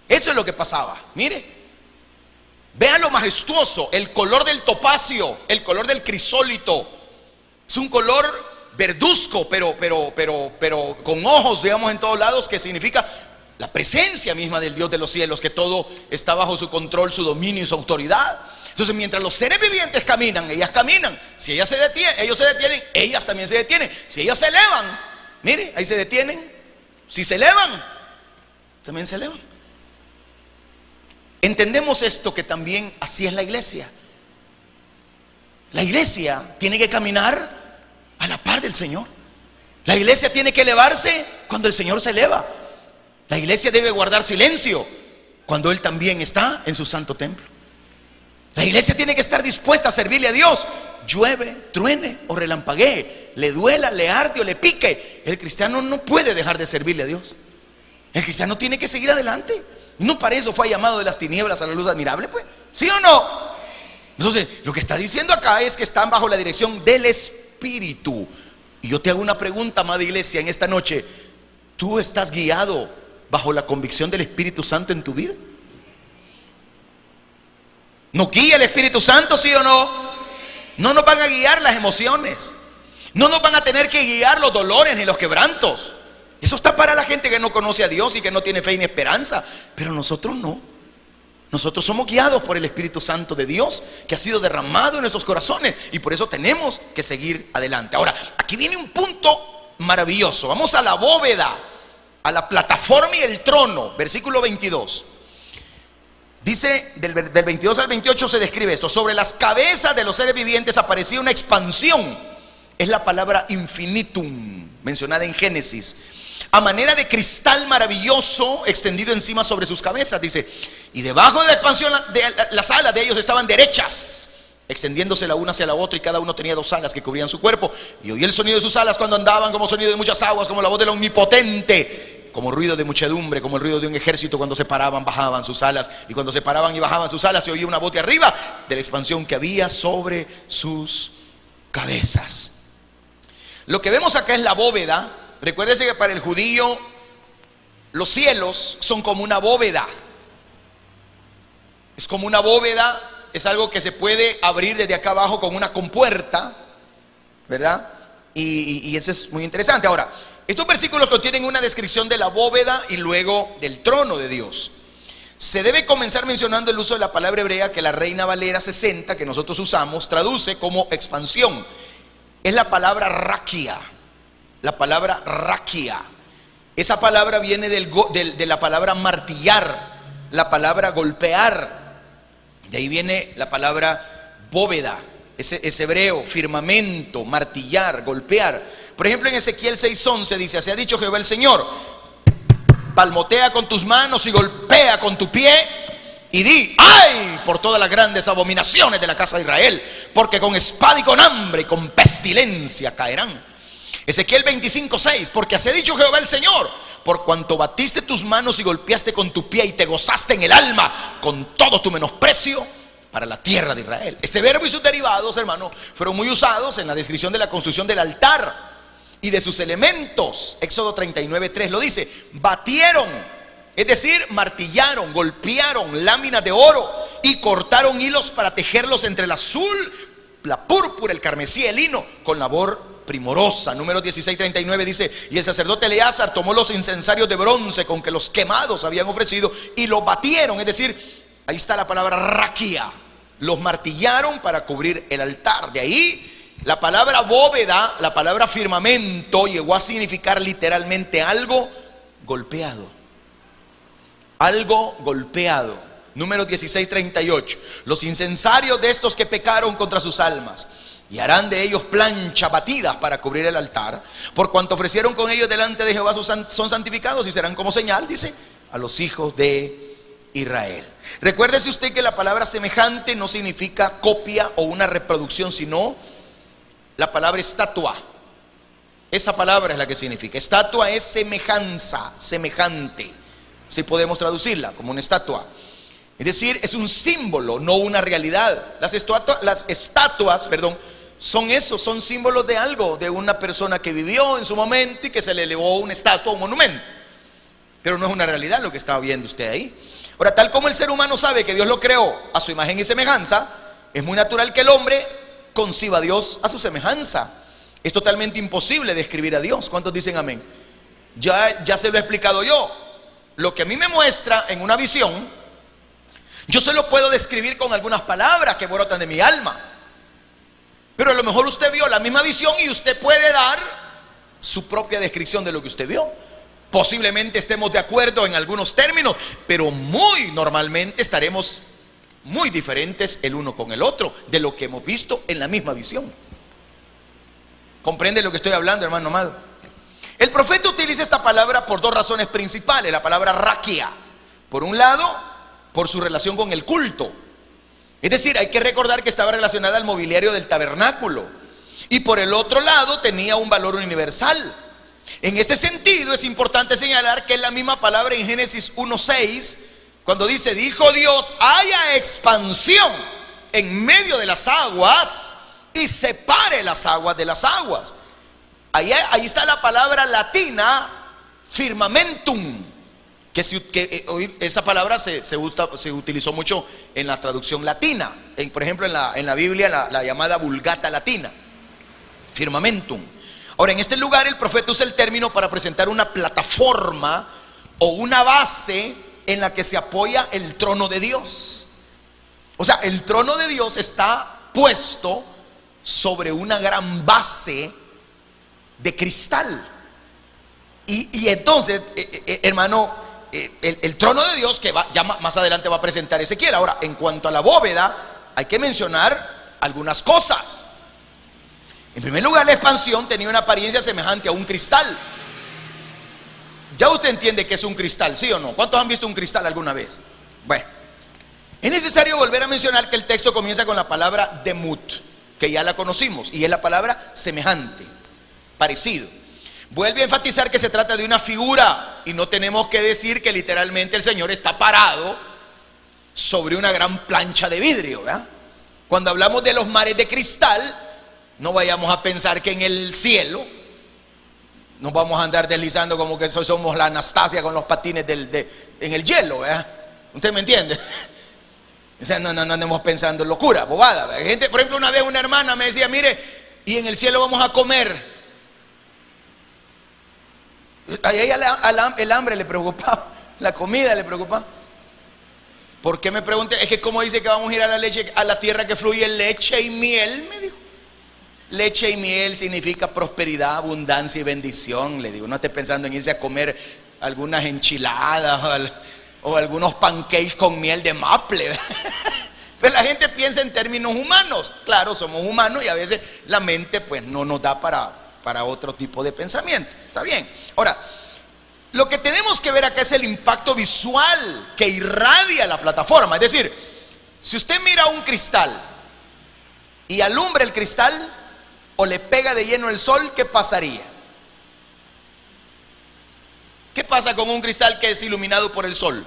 Eso es lo que pasaba. Mire, vean lo majestuoso, el color del topacio, el color del crisólito. Es un color verduzco, pero con ojos, digamos, en todos lados, que significa la presencia misma del Dios de los cielos, que todo está bajo su control, su dominio y su autoridad. Entonces, mientras los seres vivientes caminan, ellas caminan. Si ellos se detienen, ellas también se detienen. Si ellas se elevan, mire, ahí se detienen. Si se elevan, también se elevan. Entendemos esto, que también así es la iglesia. La iglesia tiene que caminar a la par del Señor. La iglesia tiene que elevarse cuando el Señor se eleva. La iglesia debe guardar silencio cuando Él también está en su santo templo. La iglesia tiene que estar dispuesta a servirle a Dios, llueve, truene o relampaguee, le duela, le arde o le pique. El cristiano no puede dejar de servirle a Dios. El cristiano tiene que seguir adelante. No para eso fue llamado de las tinieblas a la luz admirable, pues. ¿Sí o no? Entonces, lo que está diciendo acá es que están bajo la dirección del Espíritu. Y yo te hago una pregunta, amada iglesia, en esta noche. ¿Tú estás guiado bajo la convicción del Espíritu Santo en tu vida? ¿Nos guía el Espíritu Santo, sí o no? No nos van a guiar las emociones. No nos van a tener que guiar los dolores ni los quebrantos. Eso está para la gente que no conoce a Dios y que no tiene fe ni esperanza. Pero nosotros no. Nosotros somos guiados por el Espíritu Santo de Dios, que ha sido derramado en nuestros corazones, y por eso tenemos que seguir adelante. Ahora, aquí viene un punto maravilloso. Vamos a la bóveda, a la plataforma y el trono. Versículo 22. Dice, del 22 al 28 se describe esto: sobre las cabezas de los seres vivientes aparecía una expansión. Es la palabra infinitum, mencionada en Génesis, a manera de cristal maravilloso extendido encima sobre sus cabezas. Dice, y debajo de la expansión las alas de ellos estaban derechas, extendiéndose la una hacia la otra, y cada uno tenía dos alas que cubrían su cuerpo. Y oí el sonido de sus alas cuando andaban, como sonido de muchas aguas, como la voz del Omnipotente, como ruido de muchedumbre, como el ruido de un ejército. Cuando se paraban, bajaban sus alas, y cuando se paraban y bajaban sus alas, se oía una voz de arriba de la expansión que había sobre sus cabezas. Lo que vemos acá es la bóveda. Recuérdese que para el judío los cielos son como una bóveda. Es como una bóveda, es algo que se puede abrir desde acá abajo con una compuerta, ¿verdad? Y eso es muy interesante. Ahora, estos versículos contienen una descripción de la bóveda y luego del trono de Dios. Se debe comenzar mencionando el uso de la palabra hebrea que la Reina Valera 60, que nosotros usamos, traduce como expansión. Es la palabra raquia. La palabra raquia. Esa palabra viene de la palabra martillar, la palabra golpear. De ahí viene la palabra bóveda. Es hebreo, firmamento, martillar, golpear. Por ejemplo, en Ezequiel 6:11 dice: así ha dicho Jehová el Señor: palmotea con tus manos y golpea con tu pie, y di: ¡ay! Por todas las grandes abominaciones de la casa de Israel, porque con espada y con hambre y con pestilencia caerán. Ezequiel 25:6: porque así ha dicho Jehová el Señor: por cuanto batiste tus manos y golpeaste con tu pie y te gozaste en el alma con todo tu menosprecio para la tierra de Israel. Este verbo y sus derivados, hermano, fueron muy usados en la descripción de la construcción del altar y de sus elementos. Éxodo 39:3 lo dice: batieron, es decir, martillaron, golpearon láminas de oro y cortaron hilos para tejerlos entre el azul, la púrpura, el carmesí, el lino, con labor primorosa. Números 16:39 dice: y el sacerdote Eleazar tomó los incensarios de bronce con que los quemados habían ofrecido y los batieron, es decir, ahí está la palabra raquia, los martillaron para cubrir el altar. De ahí la palabra bóveda, la palabra firmamento, llegó a significar literalmente algo golpeado. Algo golpeado. Números 16:38: los incensarios de estos que pecaron contra sus almas, y harán de ellos planchas batidas para cubrir el altar, por cuanto ofrecieron con ellos delante de Jehová, son santificados y serán como señal, dice, a los hijos de Israel. Recuérdese usted que la palabra semejante no significa copia o una reproducción, sino la palabra estatua. Esa palabra es la que significa. Estatua es semejanza, semejante. Así podemos traducirla como una estatua. Es decir, es un símbolo, no una realidad. Las estatuas, son eso, son símbolos de algo, de una persona que vivió en su momento y que se le elevó una estatua, un monumento. Pero no es una realidad lo que estaba viendo usted ahí. Ahora, tal como el ser humano sabe que Dios lo creó a su imagen y semejanza, es muy natural que el hombre conciba a Dios a su semejanza. Es totalmente imposible describir a Dios. ¿Cuántos dicen amén? Ya se lo he explicado yo. Lo que a mí me muestra en una visión, yo se lo puedo describir con algunas palabras que brotan de mi alma. Pero a lo mejor usted vio la misma visión y usted puede dar su propia descripción de lo que usted vio. Posiblemente estemos de acuerdo en algunos términos, pero muy normalmente estaremos muy diferentes el uno con el otro de lo que hemos visto en la misma visión. ¿Comprende lo que estoy hablando, hermano amado? El profeta utiliza esta palabra por dos razones principales. La palabra raquia, por un lado, por su relación con el culto. Es decir, hay que recordar que estaba relacionada al mobiliario del tabernáculo. Y por el otro lado, tenía un valor universal. En este sentido, es importante señalar que es la misma palabra en Génesis 1:6, cuando dice: dijo Dios, haya expansión en medio de las aguas y separe las aguas de las aguas. Ahí está la palabra latina firmamentum, que esa palabra se utilizó mucho en la traducción latina, por ejemplo en la Biblia, la llamada Vulgata latina, firmamentum. Ahora, en este lugar el profeta usa el término para presentar una plataforma o una base en la que se apoya el trono de Dios. O sea, el trono de Dios está puesto sobre una gran base de cristal. Y entonces, hermano, el trono de Dios, que ya más adelante va a presentar Ezequiel. Ahora, en cuanto a la bóveda, hay que mencionar algunas cosas. En primer lugar, la expansión tenía una apariencia semejante a un cristal. Ya usted entiende que es un cristal, ¿sí o no? ¿Cuántos han visto un cristal alguna vez? Bueno, es necesario volver a mencionar que el texto comienza con la palabra demut, que ya la conocimos, y es la palabra semejante, parecido. Vuelve a enfatizar que se trata de una figura, y no tenemos que decir que literalmente el Señor está parado sobre una gran plancha de vidrio, ¿verdad? Cuando hablamos de los mares de cristal, no vayamos a pensar que en el cielo nos vamos a andar deslizando como que somos la Anastasia con los patines en el hielo, ¿verdad? ¿Usted me entiende? O sea, no andemos pensando en locura, bobada. Gente, por ejemplo, una vez una hermana me decía: mire, y en el cielo vamos a comer. A ella el hambre le preocupaba, la comida le preocupaba. ¿Por qué me pregunté? Es que como dice que vamos a ir a la tierra que fluye leche y miel, me dijo. Leche y miel significa prosperidad, abundancia y bendición. Le digo, no esté pensando en irse a comer algunas enchiladas o algunos pancakes con miel de maple. Pero la gente piensa en términos humanos. Claro, somos humanos y a veces la mente pues no nos da para otro tipo de pensamiento. Está bien. Ahora, lo que tenemos que ver acá es el impacto visual que irradia la plataforma. Es decir, si usted mira un cristal y alumbra el cristal o le pega de lleno el sol, ¿qué pasaría? ¿Qué pasa con un cristal que es iluminado por el sol?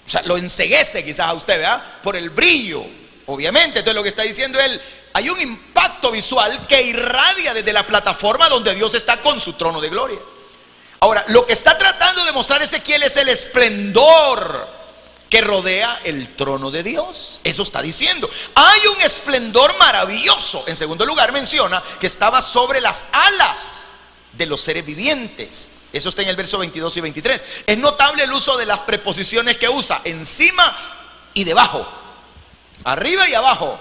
O sea, lo enceguece quizás a usted, ¿verdad? Por el brillo, obviamente. Entonces lo que está diciendo él, hay un impacto visual que irradia desde la plataforma donde Dios está con su trono de gloria. Ahora, lo que está tratando de mostrar Ezequiel es el esplendor que rodea el trono de Dios. Eso está diciendo. Hay un esplendor maravilloso. En segundo lugar, menciona que estaba sobre las alas de los seres vivientes. Eso está en el verso 22 y 23. Es notable el uso de las preposiciones que usa: encima y debajo, arriba y abajo.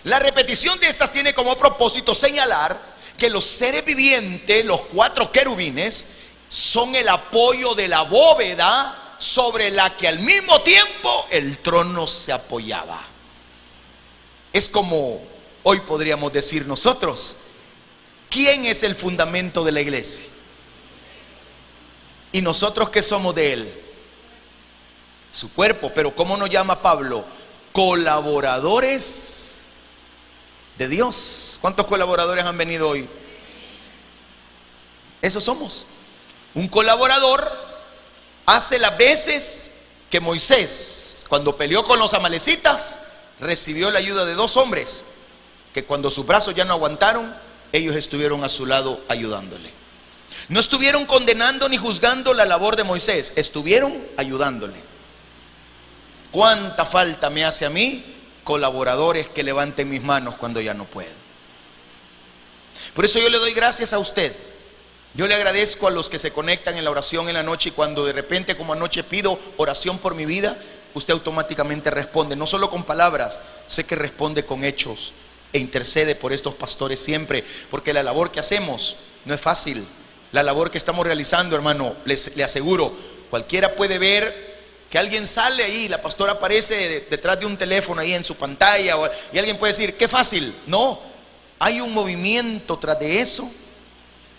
La repetición de estas tiene como propósito señalar que los seres vivientes, los 4 querubines, son el apoyo de la bóveda sobre la que al mismo tiempo el trono se apoyaba. Es como hoy podríamos decir nosotros: ¿quién es el fundamento de la iglesia? ¿Y nosotros qué somos de él? Su cuerpo. Pero ¿cómo nos llama Pablo? Colaboradores de Dios. ¿Cuántos colaboradores han venido hoy? Eso somos. Un colaborador hace las veces que Moisés, cuando peleó con los amalecitas, recibió la ayuda de 2 hombres que cuando sus brazos ya no aguantaron, ellos estuvieron a su lado ayudándole. No estuvieron condenando ni juzgando la labor de Moisés, estuvieron ayudándole. ¿Cuánta falta me hace a mí colaboradores que levanten mis manos cuando ya no puedo? Por eso yo le doy gracias a usted. Yo le agradezco a los que se conectan en la oración en la noche, y cuando de repente, como anoche, pido oración por mi vida, usted automáticamente responde, no solo con palabras, sé que responde con hechos e intercede por estos pastores siempre, porque la labor que hacemos no es fácil. La labor que estamos realizando, hermano, le aseguro, cualquiera puede ver que alguien sale ahí, la pastora aparece detrás de un teléfono ahí en su pantalla, y alguien puede decir, qué fácil. No, hay un movimiento tras de eso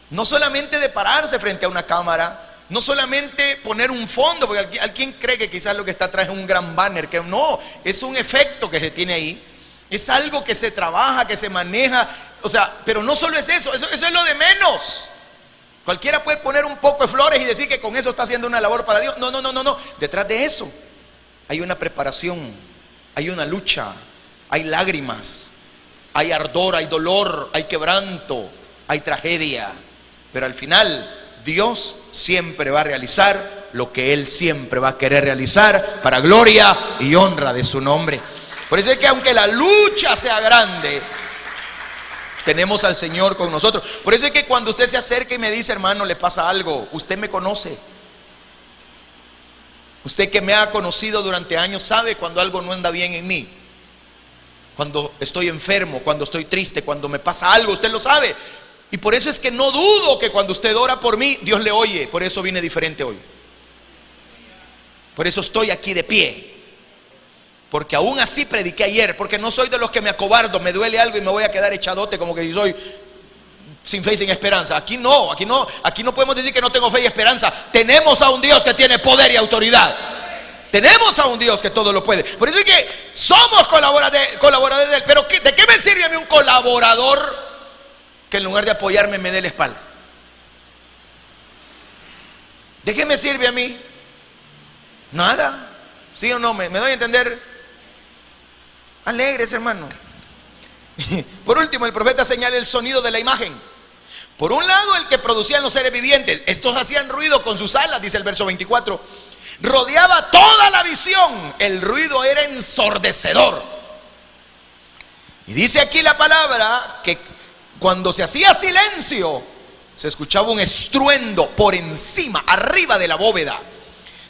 No solamente de pararse frente a una cámara, no solamente poner un fondo, porque alguien cree que quizás lo que está atrás es un gran banner, que no, es un efecto que se tiene ahí, es algo que se trabaja, que se maneja, o sea, pero no solo es eso es lo de menos. Cualquiera puede poner un poco de flores y decir que con eso está haciendo una labor para Dios. No, detrás de eso hay una preparación, hay una lucha, hay lágrimas, hay ardor, hay dolor, hay quebranto, hay tragedia, pero al final Dios siempre va a realizar lo que Él siempre va a querer realizar para gloria y honra de su nombre. Por eso es que aunque la lucha sea grande, tenemos al Señor con nosotros. Por eso es que cuando usted se acerca y me dice, hermano, le pasa algo, usted me conoce. Usted que me ha conocido durante años sabe cuando algo no anda bien en mí. Cuando estoy enfermo, cuando estoy triste, cuando me pasa algo, usted lo sabe. Y por eso es que no dudo que cuando usted ora por mí, Dios le oye. Por eso vine diferente hoy. Por eso estoy aquí de pie. Porque aún así prediqué ayer. Porque no soy de los que me acobardo, me duele algo y me voy a quedar echadote como que soy sin fe y sin esperanza. Aquí no podemos decir que no tengo fe y esperanza. Tenemos a un Dios que tiene poder y autoridad. Tenemos a un Dios que todo lo puede. Por eso es que somos colaboradores de Él. Pero ¿de qué me sirve a mí un colaborador que en lugar de apoyarme me dé la espalda? ¿De qué me sirve a mí? Nada. ¿Sí o no? ¿Me doy a entender? Alegres, hermano. Por último, el profeta señala el sonido de la imagen. Por un lado, el que producían los seres vivientes. Estos hacían ruido con sus alas, dice el verso 24. Rodeaba toda la visión. El ruido era ensordecedor. Y dice aquí la palabra que cuando se hacía silencio, se escuchaba un estruendo por encima, arriba de la bóveda.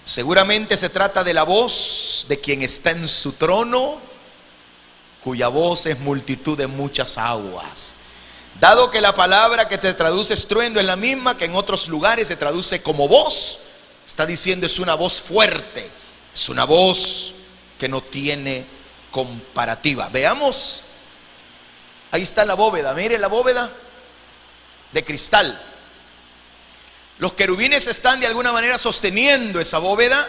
Seguramente se trata de la voz de quien está en su trono, cuya voz es multitud de muchas aguas. Dado que la palabra que se traduce estruendo es la misma que en otros lugares se traduce como voz, está diciendo es una voz fuerte, es una voz que no tiene comparativa. Veamos, ahí está la bóveda, mire la bóveda de cristal. Los querubines están de alguna manera sosteniendo esa bóveda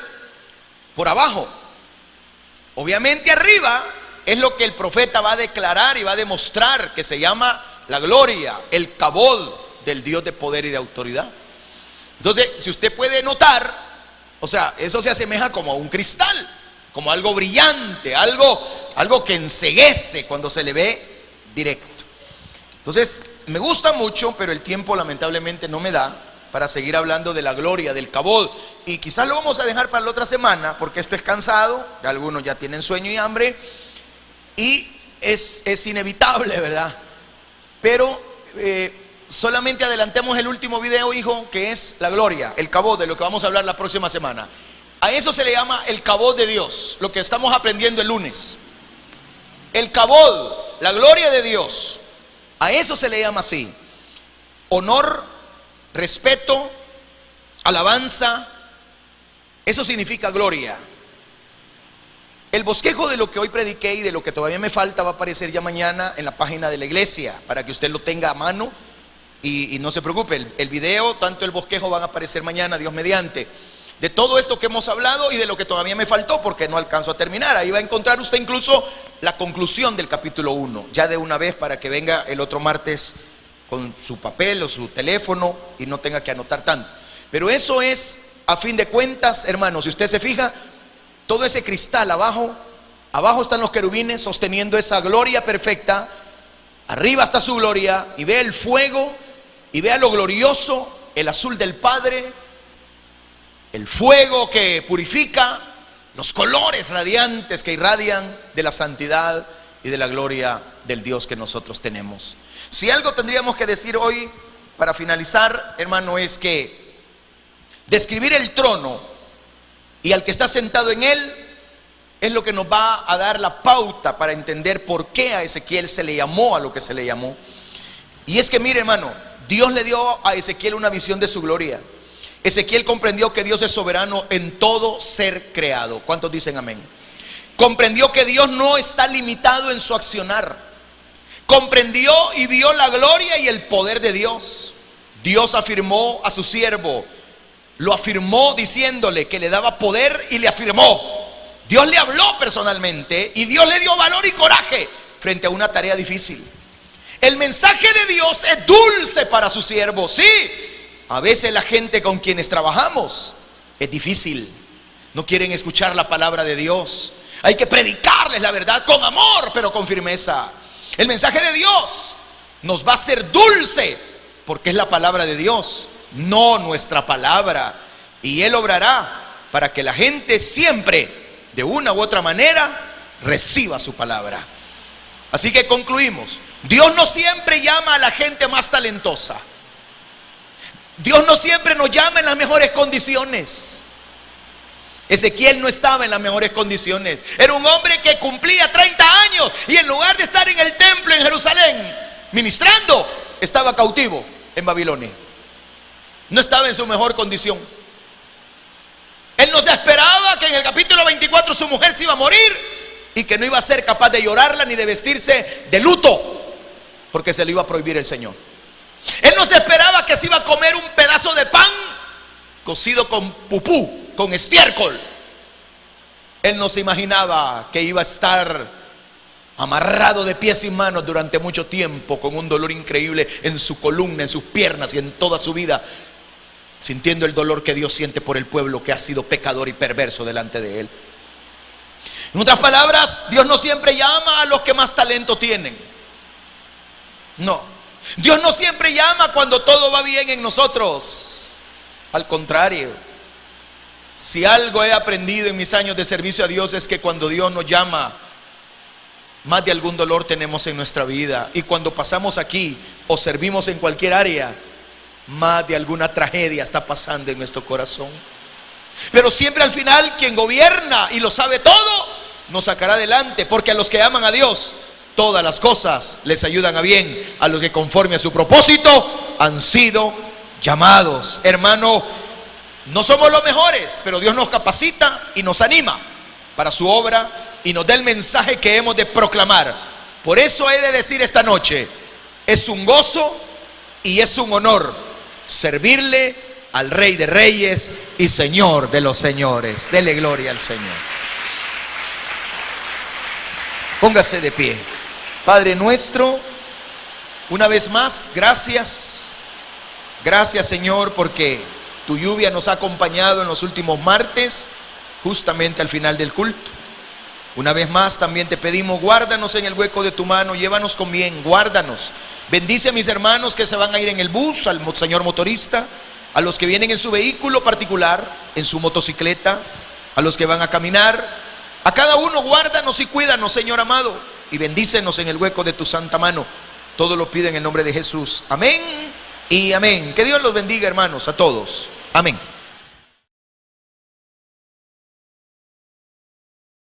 por abajo. Obviamente arriba es lo que el profeta va a declarar y va a demostrar, que se llama la gloria, el cabod del Dios de poder y de autoridad. Entonces, si usted puede notar, o sea, eso se asemeja como a un cristal, como algo brillante, algo que enceguece cuando se le ve directo. Entonces, me gusta mucho, pero el tiempo lamentablemente no me da para seguir hablando de la gloria, del cabod. Y quizás lo vamos a dejar para la otra semana, porque esto es cansado, algunos ya tienen sueño y hambre, y es inevitable, ¿verdad? Pero solamente adelantemos el último video, hijo, que es la gloria, el cabod, de lo que vamos a hablar la próxima semana. A eso se le llama el cabod de Dios, lo que estamos aprendiendo el lunes. El cabod, la gloria de Dios, a eso se le llama así. Honor, respeto, alabanza, eso significa gloria. El bosquejo de lo que hoy prediqué y de lo que todavía me falta va a aparecer ya mañana en la página de la iglesia, para que usted lo tenga a mano y no se preocupe. El video, tanto el bosquejo, van a aparecer mañana, Dios mediante, de todo esto que hemos hablado y de lo que todavía me faltó, porque no alcanzo a terminar. Ahí va a encontrar usted incluso la conclusión del capítulo 1, ya de una vez, para que venga el otro martes con su papel o su teléfono y no tenga que anotar tanto. Pero eso es, a fin de cuentas, hermanos, si usted se fija, todo ese cristal abajo están los querubines sosteniendo esa gloria perfecta. Arriba está su gloria, y ve el fuego, y vea lo glorioso, el azul del Padre, el fuego que purifica, los colores radiantes que irradian de la santidad y de la gloria del Dios que nosotros tenemos. Si algo tendríamos que decir hoy para finalizar, hermano, es que describir el trono y al que está sentado en él es lo que nos va a dar la pauta para entender por qué a Ezequiel se le llamó a lo que se le llamó. Y es que, mire, hermano, Dios le dio a Ezequiel una visión de su gloria. Ezequiel comprendió que Dios es soberano en todo ser creado. ¿Cuántos dicen amén? Comprendió que Dios no está limitado en su accionar. Comprendió y vio la gloria y el poder de Dios. Dios afirmó a su siervo, lo afirmó diciéndole que le daba poder y le afirmó. Dios le habló personalmente y Dios le dio valor y coraje frente a una tarea difícil. El mensaje de Dios es dulce para su siervo. Sí, a veces la gente con quienes trabajamos es difícil. No quieren escuchar la palabra de Dios. Hay que predicarles la verdad con amor, pero con firmeza. El mensaje de Dios nos va a ser dulce porque es la palabra de Dios, no nuestra palabra. Y Él obrará para que la gente siempre, de una u otra manera, reciba su palabra. Así que concluimos. Dios no siempre llama a la gente más talentosa. Dios no siempre nos llama en las mejores condiciones. Ezequiel no estaba en las mejores condiciones. Era un hombre que cumplía 30 años y en lugar de estar en el templo en Jerusalén ministrando, estaba cautivo en Babilonia. No estaba en su mejor condición. Él no se esperaba que en el capítulo 24 su mujer se iba a morir y que no iba a ser capaz de llorarla ni de vestirse de luto, porque se lo iba a prohibir el Señor. Él no se esperaba que se iba a comer un pedazo de pan cocido con pupú, con estiércol. Él no se imaginaba que iba a estar amarrado de pies y manos durante mucho tiempo, con un dolor increíble en su columna, en sus piernas y en toda su vida, sintiendo el dolor que Dios siente por el pueblo que ha sido pecador y perverso delante de Él. En otras palabras, Dios no siempre llama a los que más talento tienen. No, Dios no siempre llama cuando todo va bien en nosotros. Al contrario, si algo he aprendido en mis años de servicio a Dios es que cuando Dios nos llama, más de algún dolor tenemos en nuestra vida. Y cuando pasamos aquí o servimos en cualquier área, más de alguna tragedia está pasando en nuestro corazón. Pero siempre al final quien gobierna y lo sabe todo nos sacará adelante, porque a los que aman a Dios todas las cosas les ayudan a bien, a los que conforme a su propósito han sido llamados. Hermano, no somos los mejores, pero Dios nos capacita y nos anima para su obra y nos da el mensaje que hemos de proclamar. Por eso he de decir esta noche, es un gozo y es un honor servirle al Rey de Reyes y Señor de los Señores. Dele gloria al Señor. Póngase de pie. Padre nuestro, una vez más, gracias. Gracias, Señor, porque tu lluvia nos ha acompañado en los últimos martes, justamente al final del culto. Una vez más también te pedimos, guárdanos en el hueco de tu mano, llévanos con bien, guárdanos. Bendice a mis hermanos que se van a ir en el bus, al señor motorista, a los que vienen en su vehículo particular, en su motocicleta, a los que van a caminar. A cada uno guárdanos y cuídanos, Señor amado, y bendícenos en el hueco de tu santa mano. Todo lo pido en el nombre de Jesús. Amén y amén. Que Dios los bendiga, hermanos, a todos. Amén.